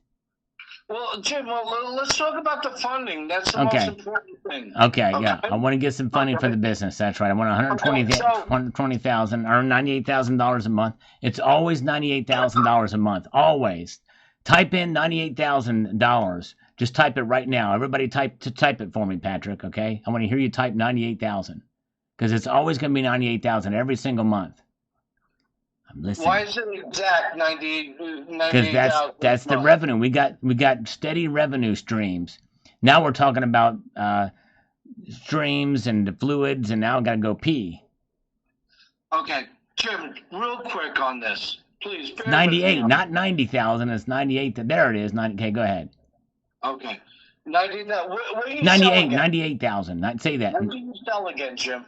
Well, Jim, let's talk about the funding. That's the most important thing. Okay, yeah. I want to get some funding for the business. That's right. I want $120,000 or $98,000 a month. It's always $98,000 a month. Always. Type in $98,000. Just type it right now. Everybody type it for me, Patrick, okay? I want to hear you type 98,000 because it's always going to be 98,000 every single month. I'm listening. Why is it exact 98,000? Because that's the revenue. We got steady revenue streams. Now we're talking about streams and the fluids, and now I got to go pee. Okay, Jim, real quick on this, please. 98, not 90,000. It's 98. There it is. Okay, go ahead. Okay, 98. What are you 98,000. Say that. What do you sell again, Jim?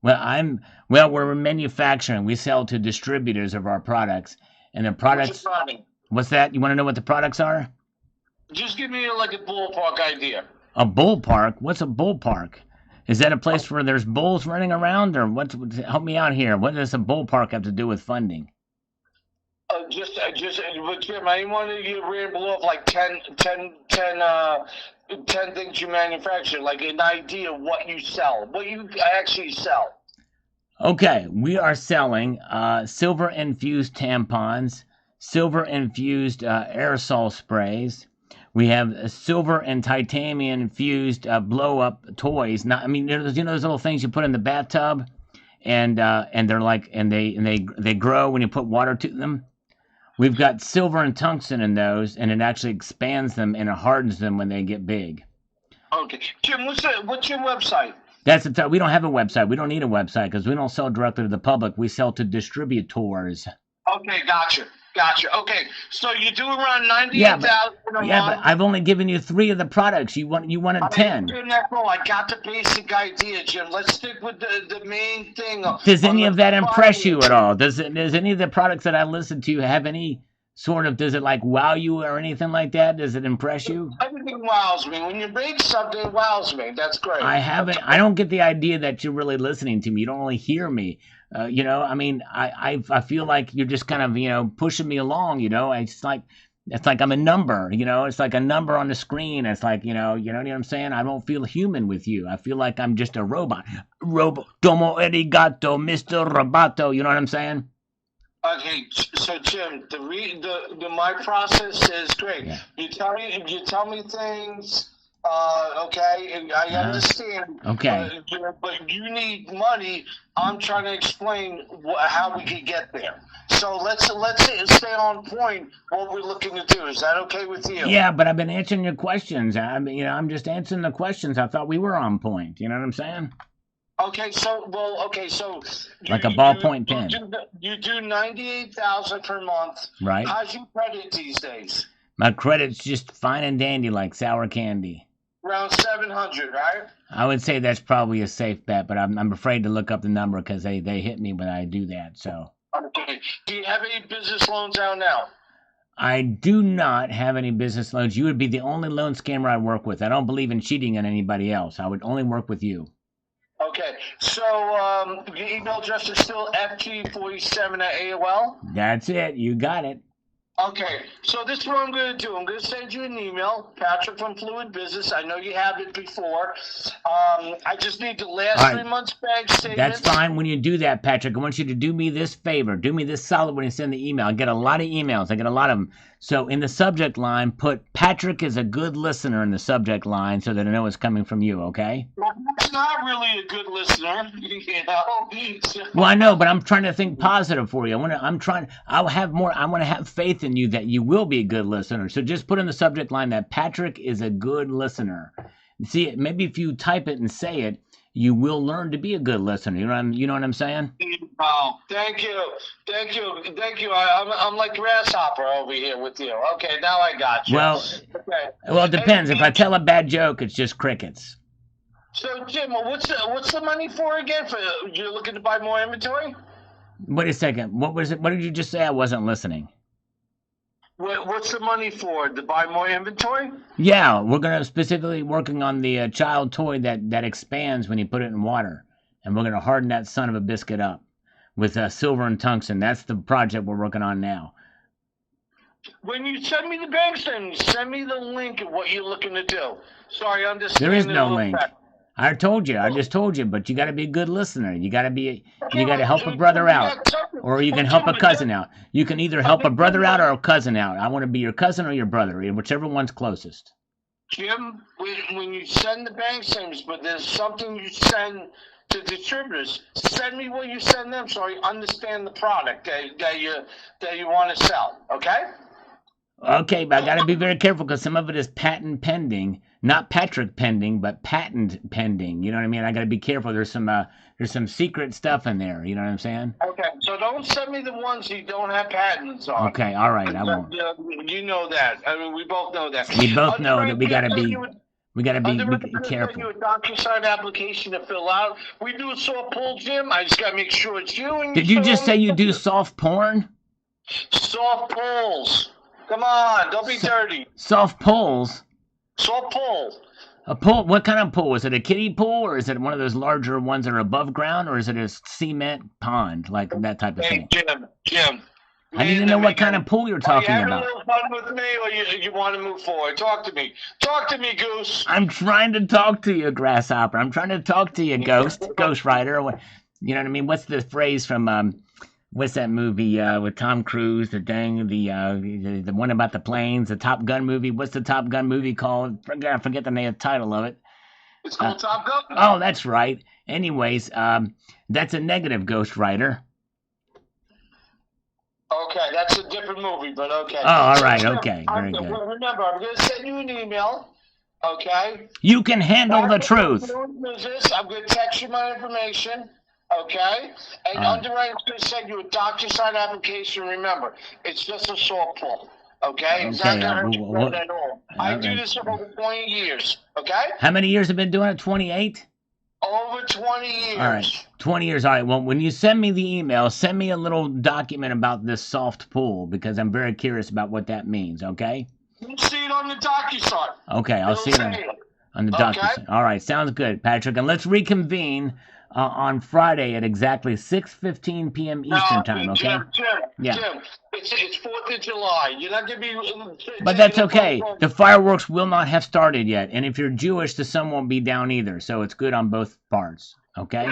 Well, we're manufacturing. We sell to distributors of our products, and the products. What's that? You want to know what the products are? Just give me like a ballpark idea. A ballpark? What's a ballpark? Is that a place where there's bulls running around, or what? Help me out here. What does a ballpark have to do with funding? Just, Jim, I didn't want you to ramble off like 10 things you manufacture, like an idea of what you sell, what you actually sell. Okay, we are selling silver-infused tampons, silver-infused aerosol sprays. We have silver and titanium-infused blow-up toys. Not, I mean, those little things you put in the bathtub, and they're like, and they grow when you put water to them. We've got silver and tungsten in those, and it actually expands them and it hardens them when they get big. Okay. Jim, what's your website? We don't have a website. We don't need a website because we don't sell directly to the public. We sell to distributors. Okay, gotcha. Okay, so you do around 98,000 a month. Yeah, but I've only given you 3 of the products. You wanted 10. I got the basic idea, Jim. Let's stick with the main thing. Does any of that impress you at all? Does any of the products that I listed to have any sort of, does it like wow you or anything like that? Does it impress you? Everything wows me. When you make something, it wows me. That's great. I don't get the idea that you're really listening to me. You don't really hear me. I mean, I feel like you're just kind of, pushing me along, It's like I'm a number, it's like a number on the screen. It's like, you know what I'm saying? I don't feel human with you. I feel like I'm just a robot. Domo arigato, Mr. Roboto. You know what I'm saying? Okay, so Jim, my process is great. Yeah. You tell me things. Okay, and I understand. Okay. But you need money. I'm trying to explain how we can get there. So let's stay on point. What we're looking to do. Is that okay with you? Yeah, but I've been answering your questions. I'm just answering the questions. I thought we were on point. You know what I'm saying? Okay, so like a ballpoint pen. You do 98,000 per month. Right. How's your credit these days? My credit's just fine and dandy, like sour candy. Around 700, right? I would say that's probably a safe bet, but I'm afraid to look up the number because they hit me when I do that. So. Okay. Do you have any business loans out now? I do not have any business loans. You would be the only loan scammer I work with. I don't believe in cheating on anybody else. I would only work with you. Okay, so your email address is still ft47@AOL? That's it. You got it. Okay, so this is what I'm going to do. I'm going to send you an email, Patrick from Fluid Business. I know you have it before. I just need the last All right. 3 months bank statements. That's fine. When you do that, Patrick, I want you to do me this favor. Do me this solid when you send the email. I get a lot of emails. I get a lot of them. So in the subject line, put Patrick is a good listener in the subject line so that I know it's coming from you, okay? Well, that's not really a good listener, you know. Well, I know, but I'm trying to think positive for you. I want to have faith in you that you will be a good listener. So just put in the subject line that Patrick is a good listener. See, maybe if you type it and say it, you will learn to be a good listener. You know what I'm saying? Oh, thank you. I'm like grasshopper over here with you. Okay, now I got you. Well, okay. Well, it depends. If I tell a bad joke, it's just crickets. So, Jim, what's the money for again? For you're looking to buy more inventory? Wait a second. What was it? What did you just say? I wasn't listening. What's the money for? To buy more inventory? Yeah, we're gonna specifically working on the child toy that expands when you put it in water, and we're gonna harden that son of a biscuit up with silver and tungsten. That's the project we're working on now. When you send me the bank statement, send me the link of what you're looking to do. Sorry, I understand. There is no link. I just told you, but you got to be a good listener. You got to help a brother out, or you can help a cousin out. You can either help a brother out or a cousin out. I want to be your cousin or your brother, whichever one's closest. Jim, when you send the bank statements, but there's something you send to distributors, send me what you send them so I understand the product that you want to sell, okay? Okay, but I got to be very careful because some of it is patent pending. Not Patrick pending, but patent pending. You know what I mean? I got to be careful. There's some secret stuff in there. You know what I'm saying? Okay, so don't send me the ones you don't have patents on. Okay, all right, I won't. You know that. I mean, we both know that. We both know that we got to be careful. You a DocuSign application to fill out. We do a soft pull, Jim. I just got to make sure it's you. And Did you just say you do soft porn? Soft pulls. Come on, don't be dirty. Soft pulls. Soft pull. A pool? What kind of pool? Is it a kiddie pool, or is it one of those larger ones that are above ground, or is it a cement pond, like that type of thing? Jim. I need to know what kind of pool you're talking about. Are you having a little fun with me, or you want to move forward? Talk to me. Talk to me, Goose. I'm trying to talk to you, Grasshopper. I'm trying to talk to you, Ghost Rider. You know what I mean? What's the phrase from what's that movie with Tom Cruise? The one about the planes, the Top Gun movie. What's the Top Gun movie called? I forget the title of it. It's called Top Gun. Oh, that's right. Anyways, that's a negative, Ghost Rider. Okay, that's a different movie, but okay. Oh, all right, okay, very good. Remember, I'm going to send you an email, okay? You can handle the truth. I'm going to text you my information, okay? And underwriting's going to send you a DocuSign application. Remember, it's just a soft pull, okay? It's not going to hurt you at all. I do this for over 20 years, okay? How many years have you been doing it? 28? Over 20 years. All right, 20 years. All right, well, when you send me the email, send me a little document about this soft pull because I'm very curious about what that means, okay? You'll see it on the DocuSign. Okay, I'll see it on the DocuSign. Okay? All right, sounds good, Patrick. And let's reconvene on Friday at exactly 6:15 p.m. Eastern time, okay? Jim, it's 4th of July. You're not going to be... But that's okay. The fireworks will not have started yet. And if you're Jewish, the sun won't be down either. So it's good on both parts, okay?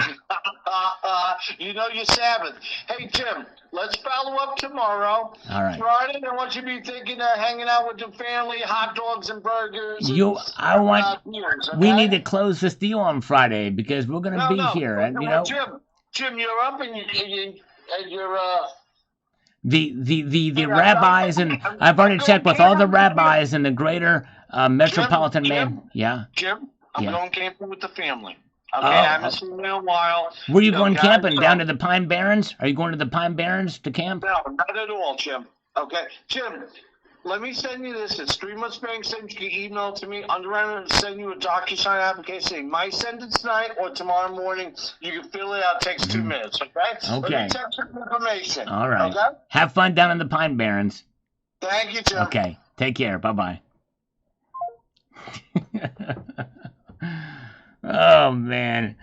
You know your Sabbath. Hey, Jim, let's follow up tomorrow. All right. Friday, I want you to be thinking of hanging out with the family, hot dogs and burgers. Beers, okay? We need to close this deal on Friday because we're going to be here. And, you know, Jim, you're up and you're the rabbis, and I've already checked with all the rabbis in the greater metropolitan man. Yeah. Jim, I'm going camping with the family. Okay, I haven't seen them in a while. Where are you going camping? Down to the Pine Barrens? Are you going to the Pine Barrens to camp? No, not at all, Jim. Okay, Jim, let me send you this. It's 3 months bank statement. You can email it to me. Underwriter will send you a DocuSign application. You might send it tonight or tomorrow morning. You can fill it out. It takes 2 minutes, okay? Okay. Let me text you information. All right. Okay? Have fun down in the Pine Barrens. Thank you, Jim. Okay. Take care. Bye-bye. Oh, man.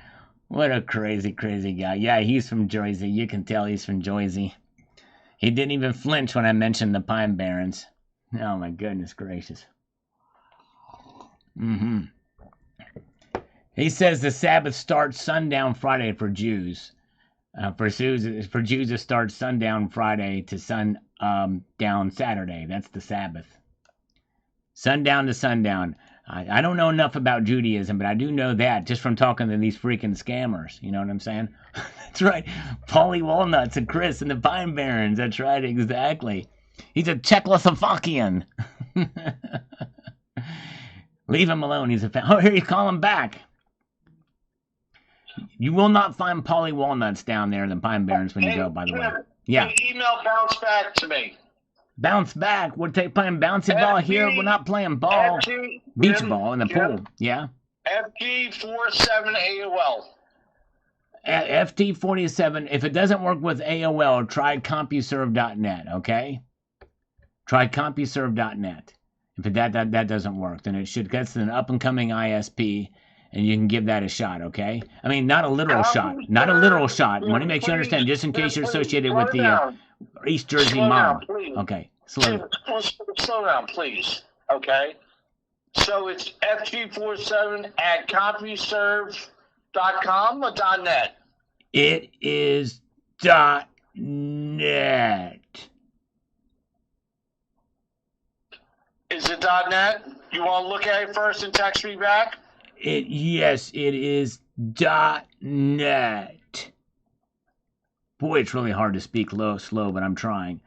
What a crazy, crazy guy. Yeah, he's from Jersey. You can tell he's from Jersey. He didn't even flinch when I mentioned the Pine Barrens. Oh my goodness gracious. He says the Sabbath starts sundown Friday for Jews. For Jews, it starts sundown Friday to sundown Saturday. That's the Sabbath. Sundown to sundown. I don't know enough about Judaism, but I do know that just from talking to these freaking scammers. You know what I'm saying? That's right. Paulie Walnuts and Chris and the Pine Barrens. That's right, exactly. He's a Czechoslovakian. Leave him alone. He's a fan. Oh, here he's calling back. You will not find Paulie Walnuts down there in the Pine Barrens when you go, by the way. Yeah. Email bounce back to me. Bounce back? We're playing bouncy ball here. We're not playing ball. Beach ball in the pool. Yeah. FG47 AOL. FT47. If it doesn't work with AOL, try CompuServe.net, okay? Try CompuServe.net. If that doesn't work, then it should. That's an up-and-coming ISP, and you can give that a shot, okay? I mean, not a literal shot. Not a literal shot. I want to make sure you understand, just in case you're associated with the East Jersey mob. Okay, slow down, please. Okay? So it's FG47 at CompuServe.com or .net? It is .net. Is it .net? You want to look at it first and text me back? Yes, it is .net. Boy, it's really hard to speak slow, but I'm trying.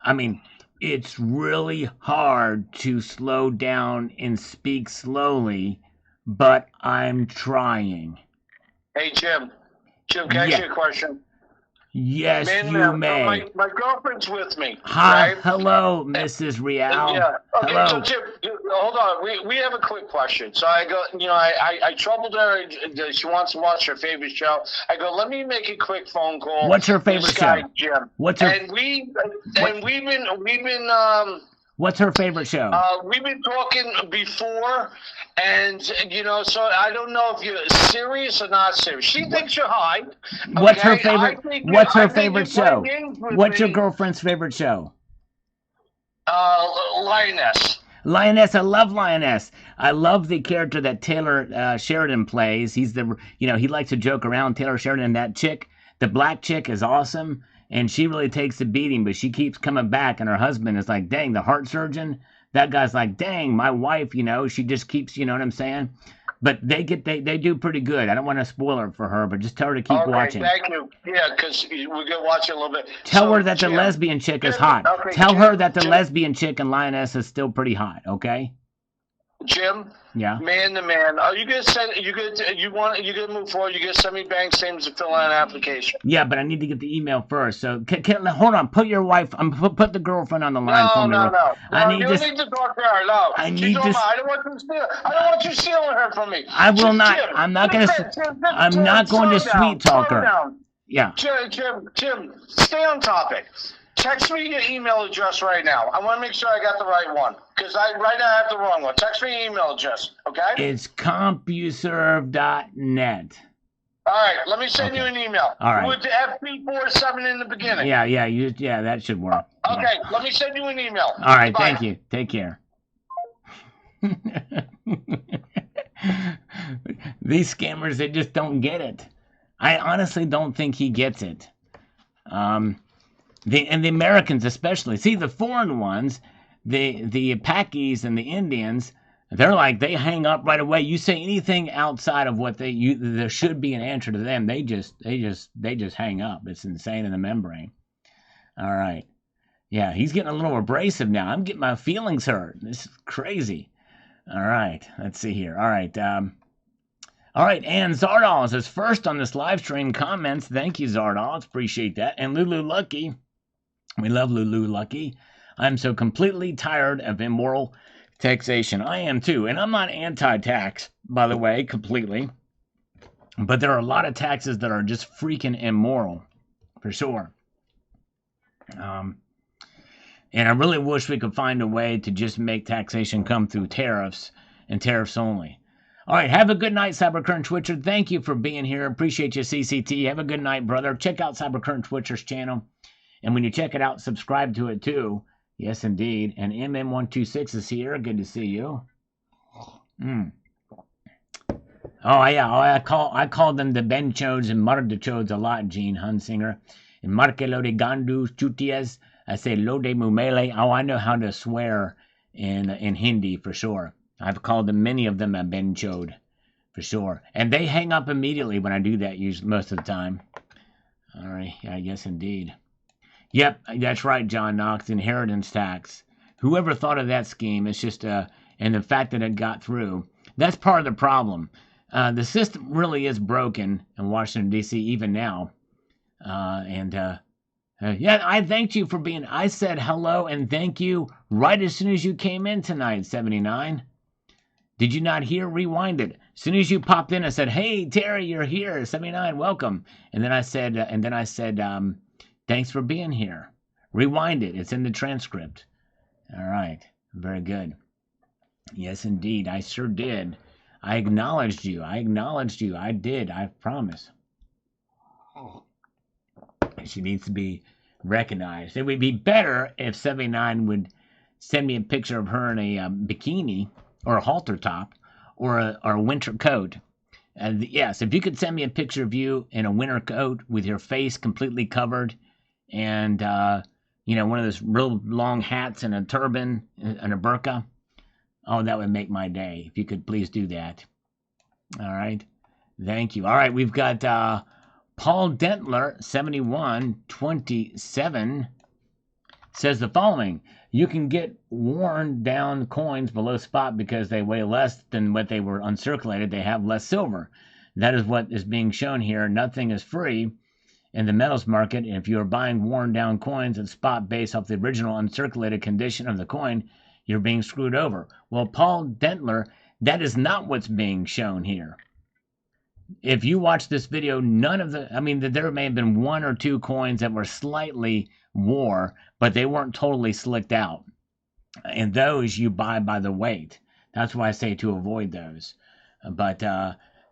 I mean, it's really hard to slow down and speak slowly, but I'm trying. Hey, Jim. Jim, can I ask you a question? Yes, you may. My girlfriend's with me. Hi, right? hello, Mrs. Real. Yeah. Okay, hello. so Jim, hold on. We have a quick question. So I go, I troubled her. She wants to watch her favorite show. I go, let me make a quick phone call. What's her favorite show? Jim. What's her? We've been. What's her favorite show? We've been talking before, and so I don't know if you're serious or not serious. She thinks you're high. What's her favorite? What's her favorite show? What's your girlfriend's favorite show? Lioness. Lioness, I love Lioness. I love the character that Taylor Sheridan plays. He's he likes to joke around. Taylor Sheridan, that chick, the black chick, is awesome. And she really takes the beating, but she keeps coming back, and her husband is like, dang, the heart surgeon. That guy's like, dang, my wife, she just keeps, you know what I'm saying? But they do pretty good. I don't want to spoil it for her, but just tell her to keep watching. Thank you. Yeah, because we're going to watch it a little bit. Tell her that the lesbian chick is hot. Okay, tell her that the lesbian chick in Lioness is still pretty hot, okay? Jim, yeah, man to man, are you gonna send? You gonna move forward? You gonna send me bank statements to fill out an application? Yeah, but I need to get the email first. So hold on, put your wife. Put the girlfriend on the line for me. No. You need to talk to her. No, I need to. I don't want you stealing her from me. I will not. Jim, I'm not gonna. I'm not going to sweet talk her. Yeah. Jim, stay on topic. Text me your email address right now. I want to make sure I got the right one, because right now I have the wrong one. Text me your email address, okay? It's CompuServe.net. All right, let me send you an email. All right. With the FP47 in the beginning. Yeah, that should work. Okay, yeah. Let me send you an email. All right, thank you. Take care. These scammers, they just don't get it. I honestly don't think he gets it. The Americans especially. See, the foreign ones, the Pakis and the Indians, they're like, they hang up right away. You say anything outside of what there should be an answer to them, they just hang up. It's insane in the membrane. All right. Yeah, he's getting a little abrasive now. I'm getting my feelings hurt. This is crazy. All right. Let's see here. All right. All right, and Zardoz is first on this live stream. Comments. Thank you, Zardoz. Appreciate that. And Lulu Lucky. We love Lulu Lucky. I'm so completely tired of immoral taxation. I am too. And I'm not anti-tax, by the way, completely. But there are a lot of taxes that are just freaking immoral, for sure. And I really wish we could find a way to just make taxation come through tariffs and tariffs only. All right, have a good night, Cybercurrent Twitcher. Thank you for being here. Appreciate you, CCT. Have a good night, brother. Check out Cybercurrent Twitcher's channel. And when you check it out, subscribe to it too. Yes, indeed. And MM126 is here. Good to see you. Oh yeah, I call them the Benchodes and Mardechodes a lot, Gene Hunsinger. And Markelo de Gandu Chutias, I say Lode Mumele. Oh, I know how to swear in Hindi for sure. I've called them, many of them, a Benchode for sure. And they hang up immediately when I do that, usually, most of the time. All right, yeah, yes indeed. Yep, that's right, John Knox, inheritance tax. Whoever thought of that scheme? It's just, and the fact that it got through, that's part of the problem. The system really is broken in Washington, D.C., even now. Yeah, I thanked you for being, I said hello and thank you right as soon as you came in tonight, 79. Did you not hear? Rewind it. As soon as you popped in, I said, hey, Terry, you're here, 79, welcome. And then I said, thanks for being here. Rewind it. It's in the transcript. All right. Very good. Yes, indeed. I sure did. I acknowledged you. I did. I promise. She needs to be recognized. It would be better if 79 would send me a picture of her in a bikini or a halter top or a winter coat. Yes, if you could send me a picture of you in a winter coat with your face completely covered and, one of those real long hats and a turban and a burqa. Oh, that would make my day. If you could please do that. All right. Thank you. All right. We've got Paul Dentler, 7127, says the following. You can get worn down coins below spot because they weigh less than what they were uncirculated. They have less silver. That is what is being shown here. Nothing is free in the metals market. And if you are buying worn down coins at spot based off the original uncirculated condition of the coin, you're being screwed over. Well, Paul Dentler, that is not what's being shown here. If you watch this video, there may have been one or two coins that were slightly wore, but they weren't totally slicked out. And those you buy by the weight. That's why I say to avoid those. But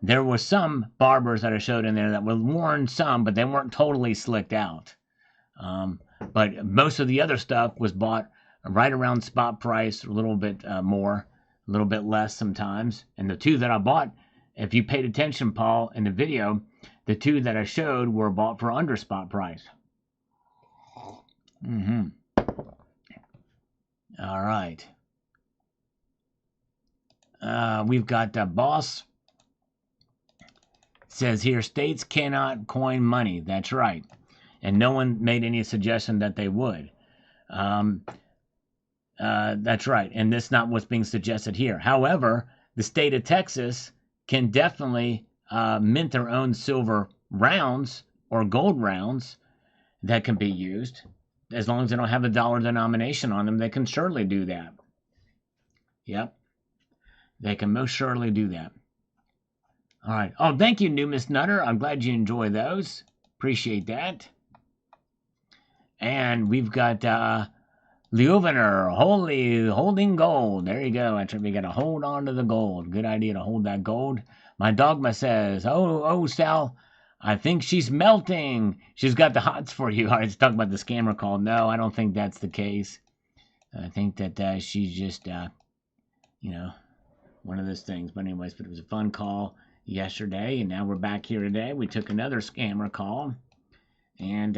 there were some barbers that I showed in there that were worn some, but they weren't totally slicked out. But most of the other stuff was bought right around spot price, a little bit more, a little bit less sometimes. And the two that I bought, if you paid attention, Paul, in the video, the two that I showed were bought for under spot price. All right. We've got Boss. Says here, states cannot coin money. That's right. And no one made any suggestion that they would. That's right. And that's not what's being suggested here. However, the state of Texas can definitely mint their own silver rounds or gold rounds that can be used. As long as they don't have a dollar denomination on them, they can surely do that. Yep. They can most surely do that. All right. Oh, thank you, New Miss Nutter. I'm glad you enjoy those. Appreciate that. And we've got Leuvener, holding gold. There you go. We got to hold on to the gold. Good idea to hold that gold. My dogma says, oh, Sal, I think she's melting. She's got the hots for you. All right, let's talk about the scammer call. No, I don't think that's the case. I think that she's just, one of those things. But anyways, it was a fun call yesterday, and now we're back here today. We took another scammer call. And,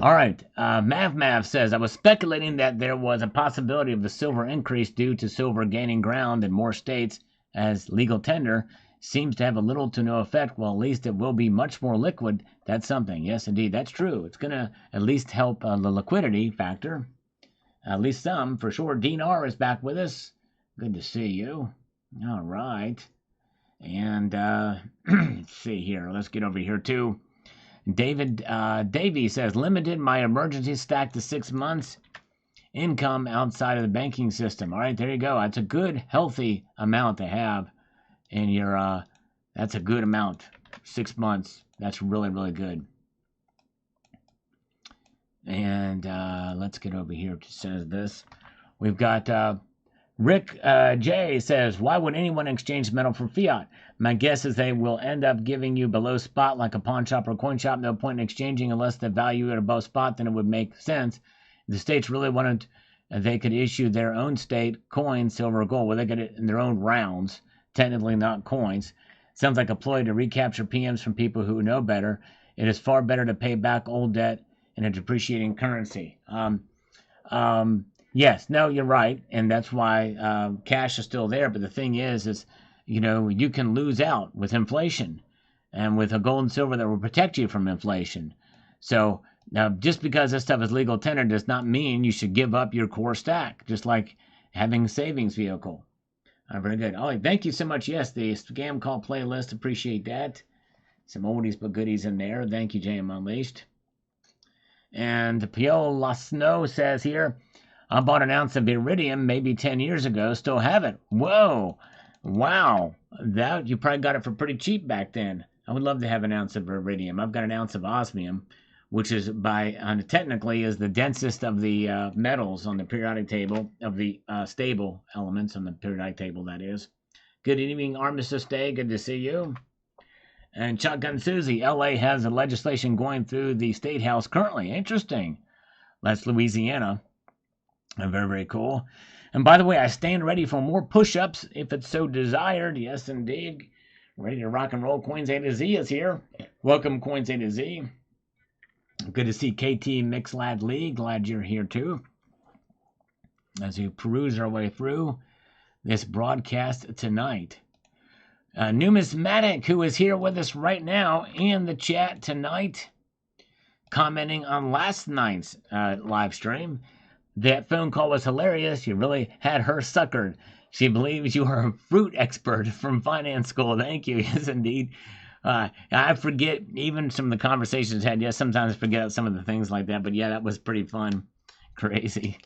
all right, Mav says, I was speculating that there was a possibility of the silver increase due to silver gaining ground in more states as legal tender seems to have a little to no effect. Well, at least it will be much more liquid. That's something. Yes, indeed, that's true. It's going to at least help the liquidity factor. At least some, for sure. Dean R. is back with us. Good to see you. All right. And let's see here. Let's get over here, too. Davey says, limited my emergency stack to 6 months income outside of the banking system. All right, there you go. That's a good, healthy amount to have in your, that's a good amount. 6 months. That's really, really good. And let's get over here. It says this. We've got Rick J says, why would anyone exchange metal for fiat? My guess is they will end up giving you below spot like a pawn shop or coin shop. No point in exchanging unless the value at above spot, then it would make sense. If the states really wanted, they could issue their own state coins, silver or gold. Well, they get it in their own rounds, technically not coins. Sounds like a ploy to recapture PMs from people who know better. It is far better to pay back old debt in a depreciating currency. Yes, no, you're right, and that's why cash is still there. But the thing is, you can lose out with inflation, and with a gold and silver that will protect you from inflation. So now, just because this stuff is legal tender does not mean you should give up your core stack, just like having a savings vehicle. Very good. All right, thank you so much. Yes, the scam call playlist, appreciate that. Some oldies but goodies in there. Thank you, JM Unleashed. And Pio Lasno says here, I bought an ounce of iridium maybe 10 years ago, still have it. Whoa, wow, that you probably got it for pretty cheap back then. I would love to have an ounce of iridium. I've got an ounce of osmium, which is technically is the densest of the metals on the periodic table, of the stable elements on the periodic table, that is. Good evening, Armistice Day. Good to see you. And Shotgun Susie, LA has a legislation going through the State House currently. Interesting. That's Louisiana. Very, very cool. And by the way, I stand ready for more push-ups if it's so desired. Yes, indeed. Ready to rock and roll. Coins A to Z is here. Welcome, Coins A to Z. Good to see KT Mixlad Lee. Glad you're here too. As we peruse our way through this broadcast tonight. Numismatic, who is here with us right now in the chat tonight, commenting on last night's live stream. That phone call was hilarious. You really had her suckered. She believes you are a fruit expert from finance school. Thank you. Yes, indeed. I forget even some of the conversations had. Yes, sometimes I forget some of the things like that. But yeah, that was pretty fun. Crazy.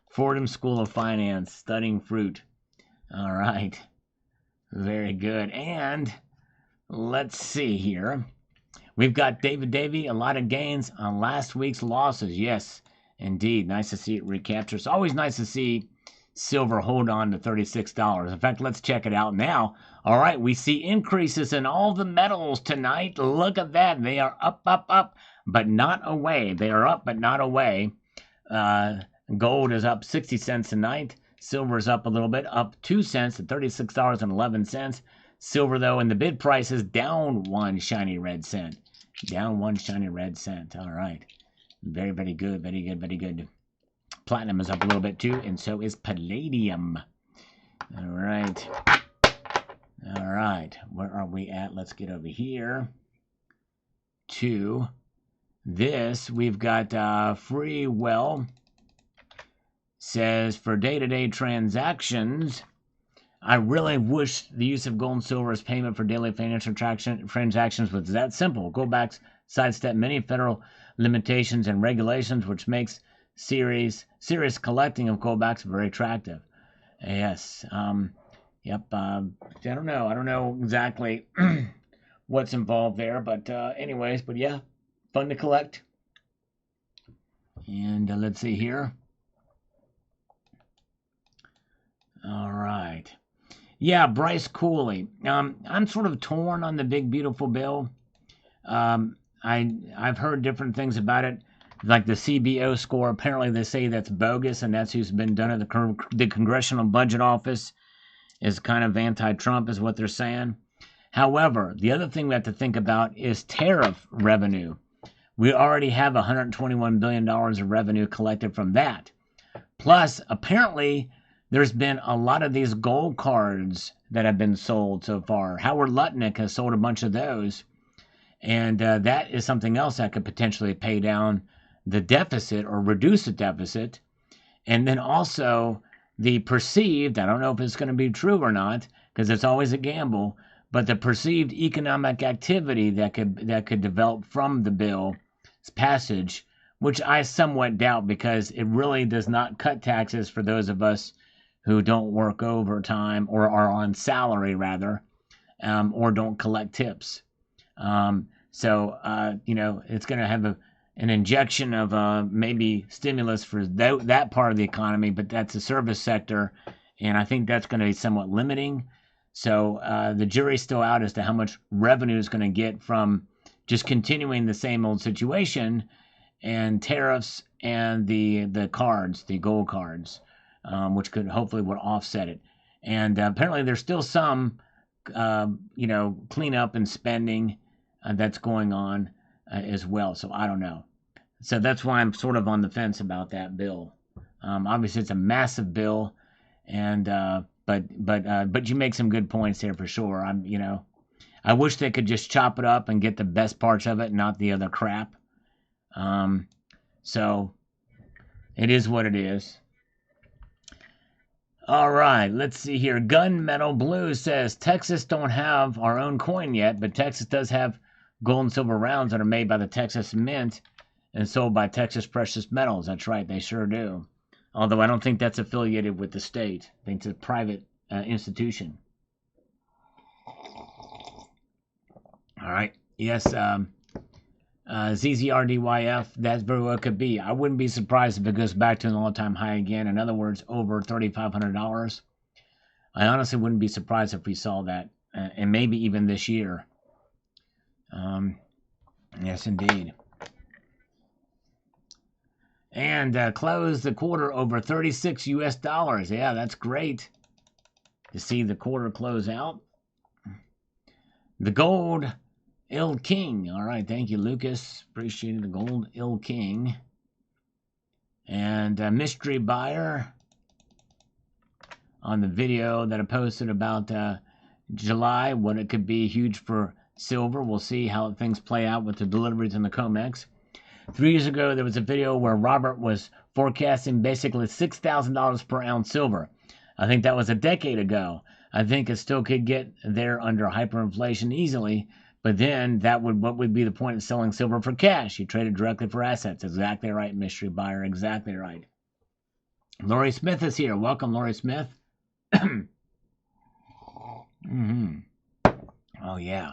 Fordham School of Finance, studying fruit. All right. Very good. And let's see here. We've got David Davey, a lot of gains on last week's losses. Yes, indeed. Nice to see it recapture. It's always nice to see silver hold on to $36. In fact, let's check it out now. All right, we see increases in all the metals tonight. Look at that. They are up, but not away. They are up, but not away. Gold is up 60 cents tonight. Silver is up a little bit, up 2 cents to $36.11. Silver, though, in the bid price is down 1 shiny red cent. Down 1 shiny red cent. All right. Very, very good. Very good. Very good. Platinum is up a little bit, too, and so is palladium. All right. All right. Where are we at? Let's get over here to this. We've got Free Well. Says, for day-to-day transactions, I really wish the use of gold and silver as payment for daily financial transactions was that simple. Goldbacks sidestep many federal limitations and regulations, which makes serious collecting of goldbacks very attractive. Yes. Yep. I don't know exactly what's involved there, but anyways, but yeah, fun to collect. And let's see here. All right. Yeah, Bryce Cooley. I'm sort of torn on the big, beautiful bill. I've heard different things about it, like the CBO score. Apparently, they say that's bogus, and that's who's been done at the Congressional Budget Office is kind of anti-Trump, is what they're saying. However, the other thing we have to think about is tariff revenue. We already have $121 billion of revenue collected from that. Plus, apparently, there's been a lot of these gold cards that have been sold so far. Howard Lutnick has sold a bunch of those. And that is something else that could potentially pay down the deficit or reduce the deficit. And then also the perceived, I don't know if it's going to be true or not, because it's always a gamble, but the perceived economic activity that could develop from the bill's passage, which I somewhat doubt because it really does not cut taxes for those of us who don't work overtime or are on salary rather, or don't collect tips. So it's going to have an injection of maybe stimulus for that part of the economy, but that's the service sector, and I think that's going to be somewhat limiting. So the jury's still out as to how much revenue is going to get from just continuing the same old situation and tariffs and the cards, the gold cards, which could hopefully would offset it. And apparently there's still some, cleanup and spending that's going on as well. So I don't know. So that's why I'm sort of on the fence about that bill. Obviously, it's a massive bill, and but you make some good points there for sure. I wish they could just chop it up and get the best parts of it, not the other crap. So it is what it is. All right, let's see here. Gunmetal Blue says Texas don't have our own coin yet, but Texas does have gold and silver rounds that are made by the Texas Mint and sold by Texas Precious Metals. That's right, they sure do. Although I don't think that's affiliated with the state. I think it's a private institution. All right. Yes, ZZRDYF, that very well could be. I wouldn't be surprised if it goes back to an all-time high again. In other words, over $3,500. I honestly wouldn't be surprised if we saw that, and maybe even this year. Yes, indeed. And close the quarter over 36 US dollars. Yeah, that's great to see the quarter close out. The gold Il King. All right, thank you, Lucas. Appreciate the gold Il King. And mystery buyer on the video that I posted about July, what it could be huge for silver. We'll see how things play out with the deliveries in the COMEX. 3 years ago, there was a video where Robert was forecasting basically $6,000 per ounce silver. I think that was a decade ago. I think it still could get there under hyperinflation easily, but then what would be the point of selling silver for cash? You trade it directly for assets. Exactly right, mystery buyer. Exactly right. Laurie Smith is here. Welcome, Laurie Smith. Oh, yeah.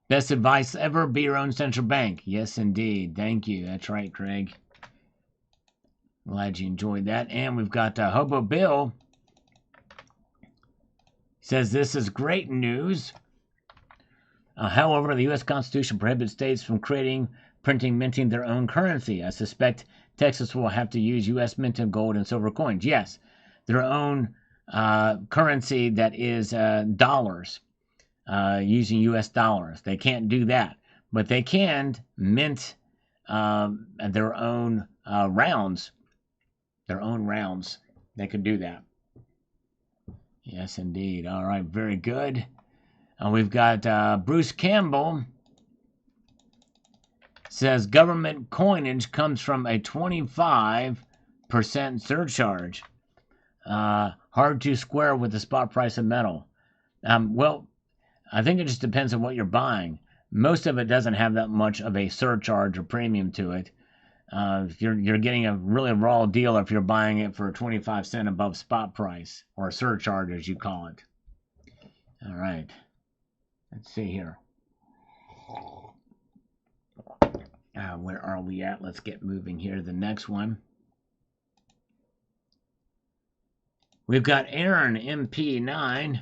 Best advice ever, be your own central bank. Yes, indeed. Thank you. That's right, Craig. Glad you enjoyed that. And we've got Hobo Bill. Says this is great news. However, the U.S. Constitution prohibits states from printing, minting their own currency. I suspect Texas will have to use U.S. minted gold and silver coins. Yes, their own currency that is dollars. Using U.S. dollars. They can't do that. But they can mint their own rounds. Their own rounds. They could do that. Yes, indeed. All right, very good. We've got Bruce Campbell. Says government coinage comes from a 25% surcharge. Hard to square with the spot price of metal. Well, I think it just depends on what you're buying. Most of it doesn't have that much of a surcharge or premium to it. You're getting a really raw deal if you're buying it for 25 cents above spot price, or a surcharge as you call it. All right. Let's see here. Where are we at? Let's get moving here to the next one. We've got Aaron MP9.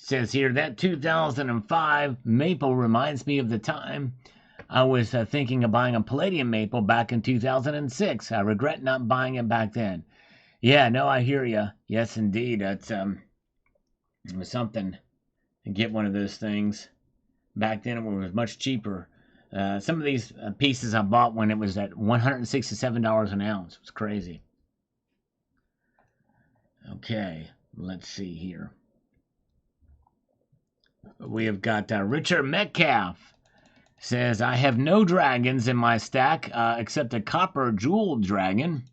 Says here, that 2005 maple reminds me of the time I was thinking of buying a palladium maple back in 2006. I regret not buying it back then. Yeah, no, I hear you. Yes, indeed. It's it was something to get one of those things. Back then it was much cheaper. Some of these pieces I bought when it was at $167 an ounce. It was crazy. Okay, let's see here. We have got Richard Metcalf. Says, I have no dragons in my stack except a copper jeweled dragon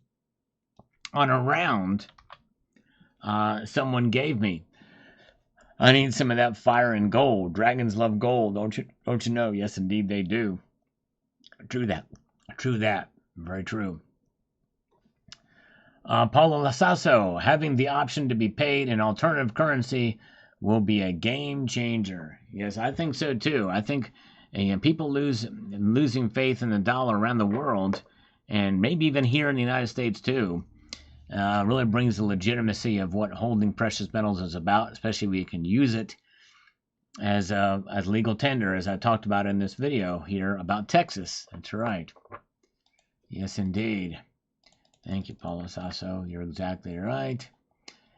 on a round someone gave me. I need some of that fire and gold. Dragons love gold, don't you know? Yes, indeed they do. True that. True that. Very true. Paulo Lasasso, having the option to be paid in alternative currency will be a game changer. Yes, I think so too. I think people losing faith in the dollar around the world, and maybe even here in the United States too. Really brings the legitimacy of what holding precious metals is about, especially when you can use it as legal tender, as I talked about in this video here about Texas. That's right. Yes, indeed. Thank you, Paulo Sasso. You're exactly right.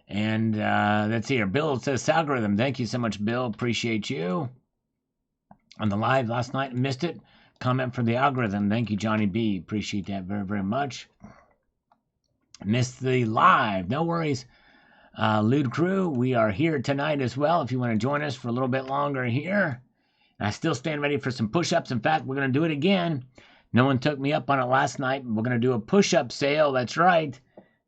And let's see here. Bill says algorithm. Thank you so much, Bill. Appreciate you. On the live last night, missed it. Comment for the algorithm. Thank you, Johnny B. Appreciate that very, very much. Missed the live. No worries. Lude Crew, we are here tonight as well. If you want to join us for a little bit longer here. I still stand ready for some push-ups. In fact, we're going to do it again. No one took me up on it last night. We're going to do a push-up sale. That's right.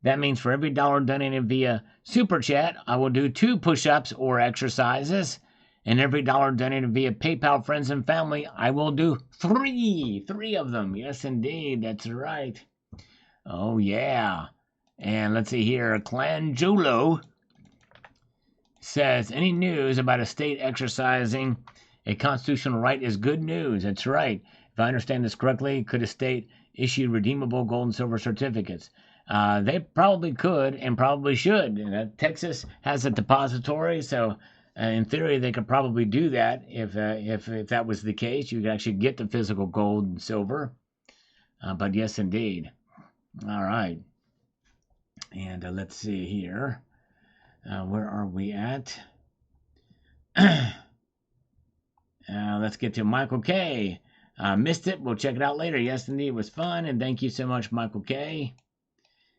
That means for every dollar donated via Super Chat, I will do 2 push-ups or exercises. And every dollar donated via PayPal, friends and family, I will do 3 of them. Yes, indeed. That's right. Oh, yeah. And let's see here. Clan Jolo says, any news about a state exercising a constitutional right is good news. That's right. If I understand this correctly, could a state issue redeemable gold and silver certificates? They probably could and probably should. Texas has a depository, so in theory they could probably do that. If that was the case, you could actually get the physical gold and silver. But yes, indeed. All right. And let's see here. Where are we at? Let's get to Michael K. Missed it. We'll check it out later. Yes, indeed. It was fun. And thank you so much, Michael K.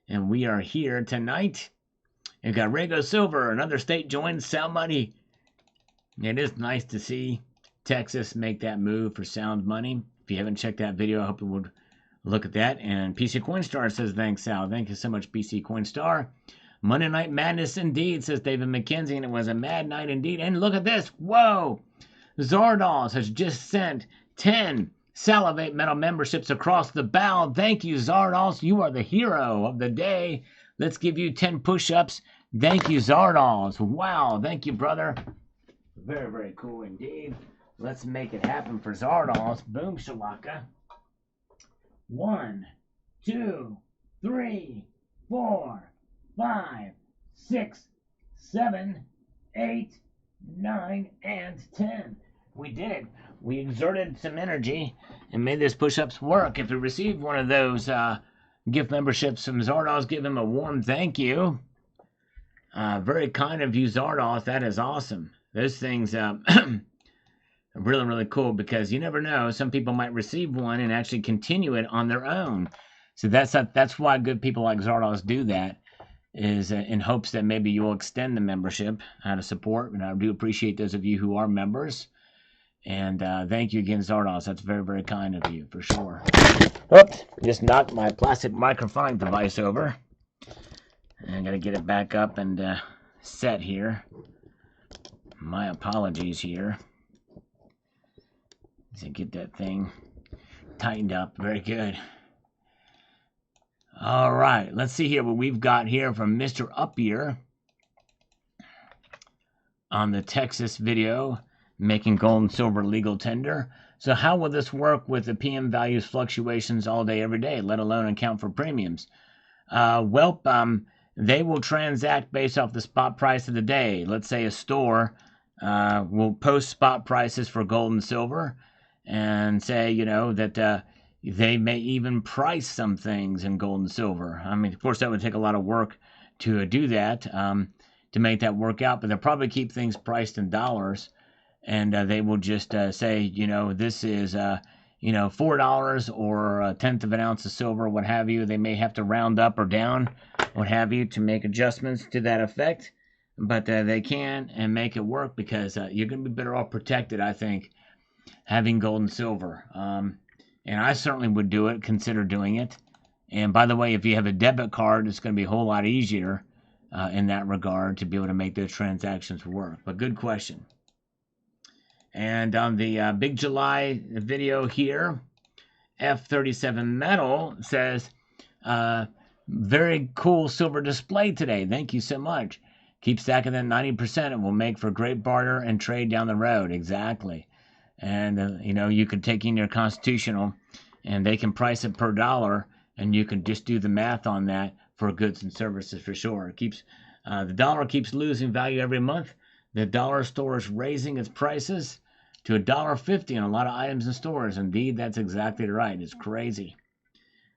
And we are here tonight. We've got Rego Silver. Another state joined Sound Money. It is nice to see Texas make that move for Sound Money. If you haven't checked that video, I hope you would look at that. And PC Coinstar says, thanks, Sal. Thank you so much, PC Coinstar. Monday Night Madness indeed, says David McKenzie. And it was a mad night indeed. And look at this. Whoa. Zardos has just sent 10 Salivate Metal memberships across the bow. Thank you, Zardos. You are the hero of the day. Let's give you 10 push-ups. Thank you, Zardos. Wow. Thank you, brother. Very, very cool indeed. Let's make it happen for Zardos. Boom, shalaka. 1, 2, 3, 4, 5, 6, 7, 8, 9, and 10. We did it. We exerted some energy and made this push-ups work. If you received one of those gift memberships from Zardos, give him a warm thank you. Very kind of you, Zardos. That is awesome. Those things are really, really cool because you never know. Some people might receive one and actually continue it on their own. So that's why good people like Zardos do that, is in hopes that maybe you'll extend the membership out of support. And I do appreciate those of you who are members. And thank you again, Zardos. That's very, very kind of you, for sure. Oops, just knocked my plastic microphone device over. I got to get it back up and set here. My apologies here. To get that thing tightened up. Very good. All right, let's see here what we've got here from Mr. Upier on the Texas video, making gold and silver legal tender. So how will this work with the PM values fluctuations all day, every day, let alone account for premiums? They will transact based off the spot price of the day. Let's say a store will post spot prices for gold and silver and say, that they may even price some things in gold and silver. I mean, of course, that would take a lot of work to do that, to make that work out, but they'll probably keep things priced in dollars. And they will just say, this is, $4 or a tenth of an ounce of silver, what have you. They may have to round up or down, what have you, to make adjustments to that effect. But they can and make it work because you're going to be better off protected, I think, having gold and silver. And I certainly would do it, consider doing it. And by the way, if you have a debit card, it's going to be a whole lot easier in that regard to be able to make those transactions work. But good question. And on the Big July video here, F37 Metal says, very cool silver display today. Thank you so much. Keep stacking that 90%. It will make for great barter and trade down the road. Exactly. And, you could take in your constitutional and they can price it per dollar and you can just do the math on that for goods and services for sure. It keeps the dollar keeps losing value every month. The dollar store is raising its prices to $1.50 on a lot of items in stores. Indeed, that's exactly right. It's crazy.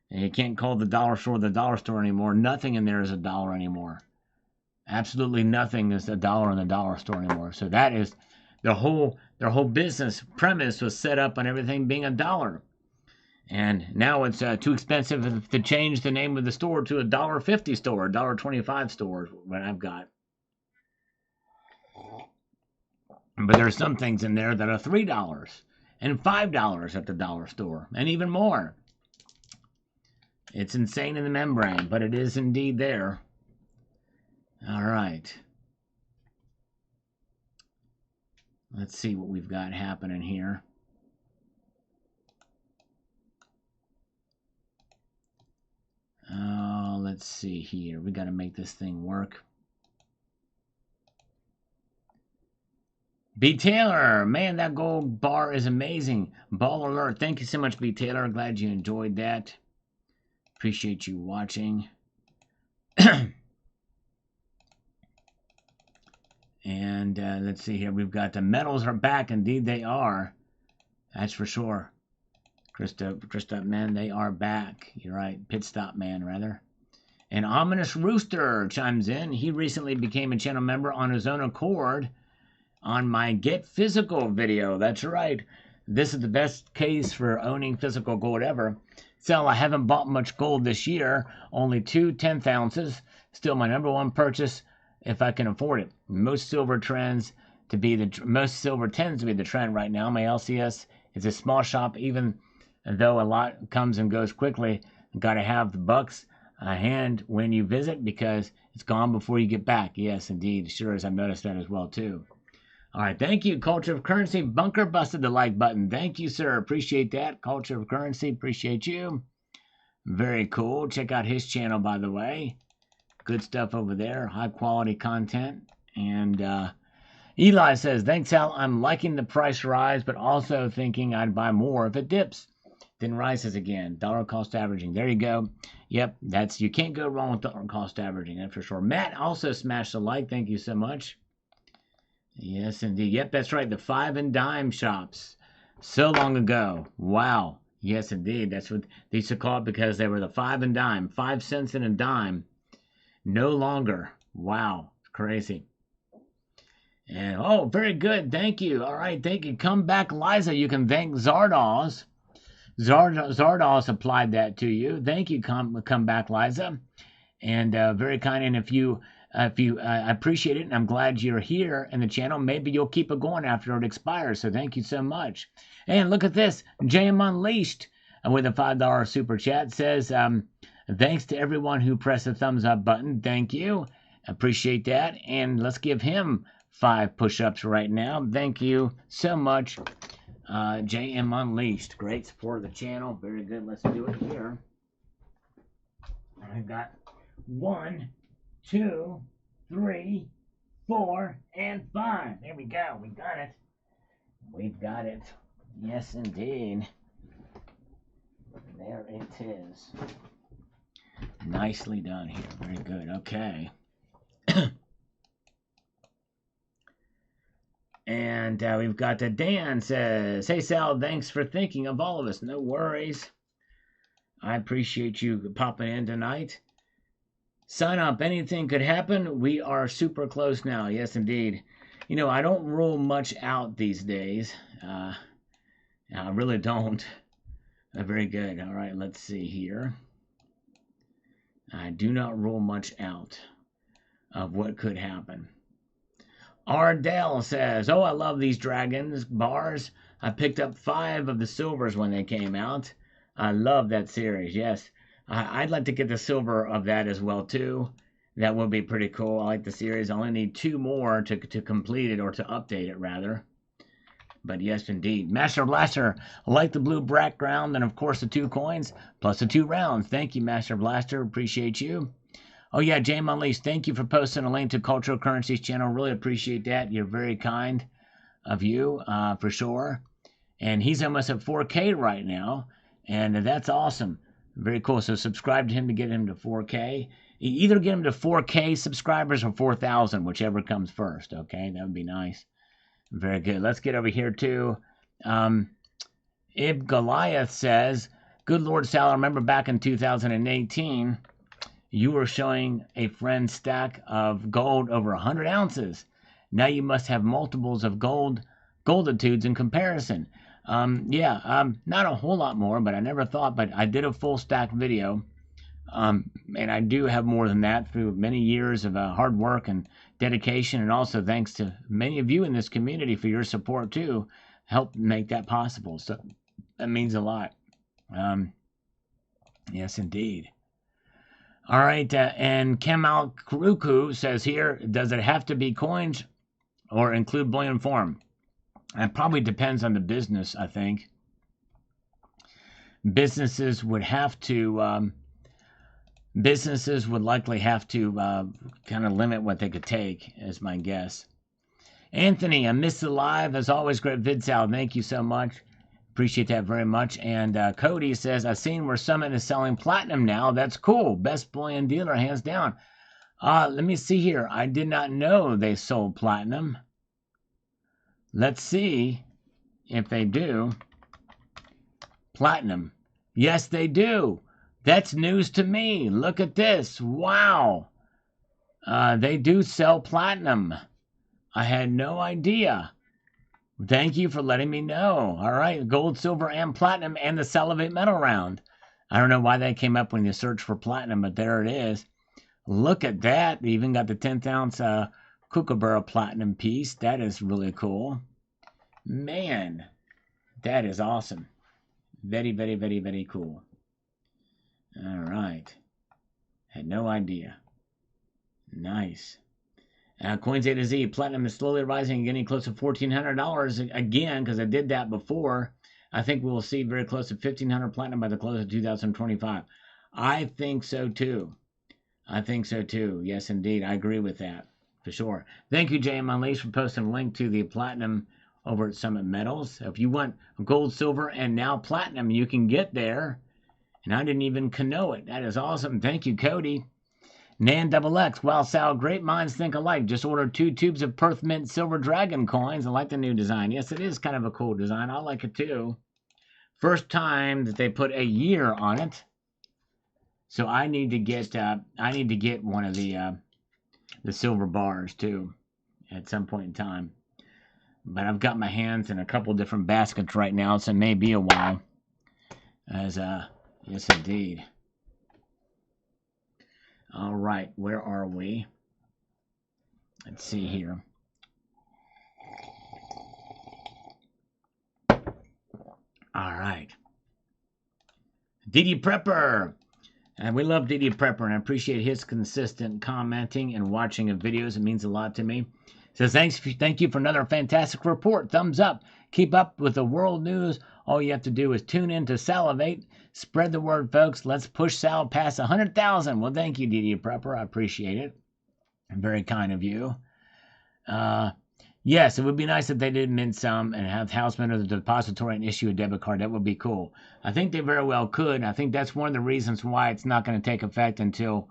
And you can't call the dollar store anymore. Nothing in there is a dollar anymore. Absolutely nothing is a dollar in the dollar store anymore. So that is their whole business premise was set up on everything being a dollar. And now it's too expensive to change the name of the store to $1.50 store, $1.25 store, what I've got. But there are some things in there that are $3 and $5 at the dollar store, and even more. It's insane in the membrane, but it is indeed there. All right. Let's see what we've got happening here. Oh, let's see here. We got to make this thing work. B. Taylor, man, that gold bar is amazing. Ball alert. Thank you so much, B. Taylor. Glad you enjoyed that. Appreciate you watching. And let's see here. We've got the metals are back. Indeed, they are. That's for sure. Christoph, man, they are back. You're right. Pit stop, man, rather. And Ominous Rooster chimes in. He recently became a channel member on his own accord on my Get Physical video. That's right. This is the best case for owning physical gold ever. So I haven't bought much gold this year. Only 2 10th ounces. Still my number one purchase if I can afford it. Most silver tends to be the trend right now. My LCS is a small shop, even though a lot comes and goes quickly. Got to have the bucks a hand when you visit because it's gone before you get back. Yes, indeed. Sure as I've noticed that as well too. All right, thank you, Culture of Currency. Bunker busted the like button. Thank you, sir. Appreciate that. Culture of Currency, appreciate you. Very cool. Check out his channel, by the way. Good stuff over there. High quality content. And Eli says, thanks, Al. I'm liking the price rise, but also thinking I'd buy more if it dips. Then rises again. Dollar cost averaging. There you go. Yep, you can't go wrong with dollar cost averaging, that's for sure. Matt also smashed the like. Thank you so much. Yes, indeed. Yep, that's right. The 5 and dime shops. So long ago. Wow. Yes, indeed. That's what they used to call it because they were the 5 and dime. 5 cents and a dime. No longer. Wow. Crazy. And, oh, very good. Thank you. All right. Thank you. Come back, Liza. You can thank Zardoz. Zardoz applied that to you. Thank you. Come back, Liza. And very kind. And if you I appreciate it, and I'm glad you're here in the channel. Maybe you'll keep it going after it expires. So thank you so much. And look at this, JM Unleashed with a $5 super chat says, thanks to everyone who pressed the thumbs up button. Thank you, appreciate that. And let's give him 5 push-ups right now. Thank you so much, JM Unleashed. Great support of the channel. Very good. Let's do it here. I've got 1, 2, 3, 4, and 5. There we go. We got it. We've got it. Yes, indeed. There it is. Nicely done here. Very good. Okay. And we've got Dan says, hey, Sal, thanks for thinking of all of us. No worries. I appreciate you popping in tonight. Sign up. Anything could happen. We are super close now. Yes, indeed. You know, I don't rule much out these days. I really don't. Very good. All right, let's see here. I do not rule much out of what could happen. Ardell says, oh, I love these dragons bars. I picked up 5 of the silvers when they came out. I love that series. Yes. I'd like to get the silver of that as well, too. That would be pretty cool. I like the series. I only need 2 more to complete it, or to update it, rather. But yes, indeed. Master Blaster, I like the blue background, and of course the 2 coins, plus the 2 rounds. Thank you, Master Blaster. Appreciate you. Oh, yeah, James Unleashed, thank you for posting a link to Cultural Currencies channel. Really appreciate that. You're very kind of you, for sure. And he's almost at 4K right now, and that's awesome. Very cool. So subscribe to him to get him to 4K. Either get them to 4K subscribers or 4,000, whichever comes first. Okay, that would be nice. Very good. Let's get over here to Ib Goliath says, good Lord Sal, I remember back in 2018, you were showing a friend stack of gold over 100 ounces. Now you must have multiples of golditudes in comparison. Not a whole lot more, but I never thought, but I did a full stack video. And I do have more than that through many years of hard work and dedication, and also thanks to many of you in this community for your support too, helped make that possible. So that means a lot. Yes, indeed. All right, and Kemal Kuruku says here, does it have to be coins or include bullion form? It probably depends on the business, I think. Businesses would likely have to kind of limit what they could take, is my guess. Anthony, I missed the live. As always, great vid, Sal. Thank you so much. Appreciate that very much. And Cody says, I've seen where Summit is selling platinum now. That's cool. Best bullion dealer, hands down. Let me see here. I did not know they sold platinum. Let's see if they do. Platinum. Yes, they do. That's news to me. Look at this. Wow. They do sell platinum. I had no idea. Thank you for letting me know. All right. Gold, silver, and platinum, and the Salivate metal round. I don't know why that came up when you search for platinum, but there it is. Look at that. They even got the 10th ounce Kookaburra platinum piece. That is really cool. Man, that is awesome. Very, very, very, very cool. All right. Had no idea. Nice. Coins A to Z. Platinum is slowly rising and getting close to $1,400 again, because I did that before. I think we will see very close to $1,500 platinum by the close of 2025. I think so too. Yes, indeed. I agree with that for sure. Thank you, J.M. Unleashed, for posting a link to the platinum over at Summit Metals. If you want gold, silver, and now platinum, you can get there. And I didn't even know it. That is awesome. Thank you, Cody. Nan XX. Wow, Sal, great minds think alike. Just ordered 2 tubes of Perth Mint Silver Dragon coins. I like the new design. Yes, it is kind of a cool design. I like it too. First time that they put a year on it. So I need to get one of the silver bars too at some point in time. But I've got my hands in a couple different baskets right now, so it may be a while. Yes, indeed. All right, where are we? Let's see here. All right. DD Prepper. And we love DD Prepper, and I appreciate his consistent commenting and watching of videos. It means a lot to me. Says, thank you for another fantastic report. Thumbs up. Keep up with the world news. All you have to do is tune in to Salivate. Spread the word, folks. Let's push Sal past 100,000. Well, thank you, DD Prepper. I appreciate it. Very kind of you. Yes, it would be nice if they did mint some and have Houseman or the depository and issue a debit card. That would be cool. I think they very well could. I think that's one of the reasons why it's not going to take effect until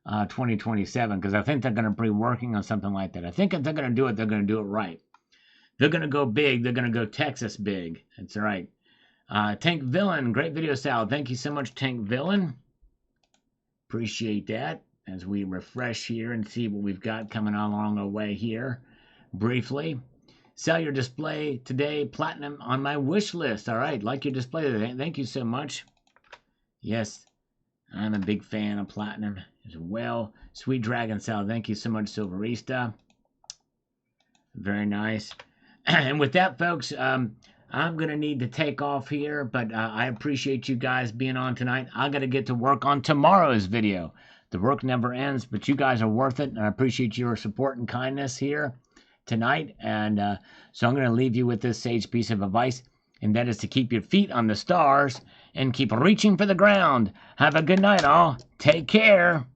2027, because I think they're going to be working on something like that. I think if they're going to do it, they're going to do it right. They're going to go big. They're going to go Texas big. That's right. Tank Villain, great video, Sal. Thank you so much, Tank Villain. Appreciate that as we refresh here and see what we've got coming along our way here. Briefly, sell your display today, platinum on my wish list. All right, like your display today. Thank you so much. Yes, I'm a big fan of platinum as well. Sweet Dragon Sal, thank you so much, Silverista. Very nice. And with that, folks, I'm going to need to take off here, but I appreciate you guys being on tonight. I got to get to work on tomorrow's video. The work never ends, but you guys are worth it, and I appreciate your support and kindness here tonight. And so I'm going to leave you with this sage piece of advice, and that is to keep your feet on the stars and keep reaching for the ground. Have a good night, all. Take care.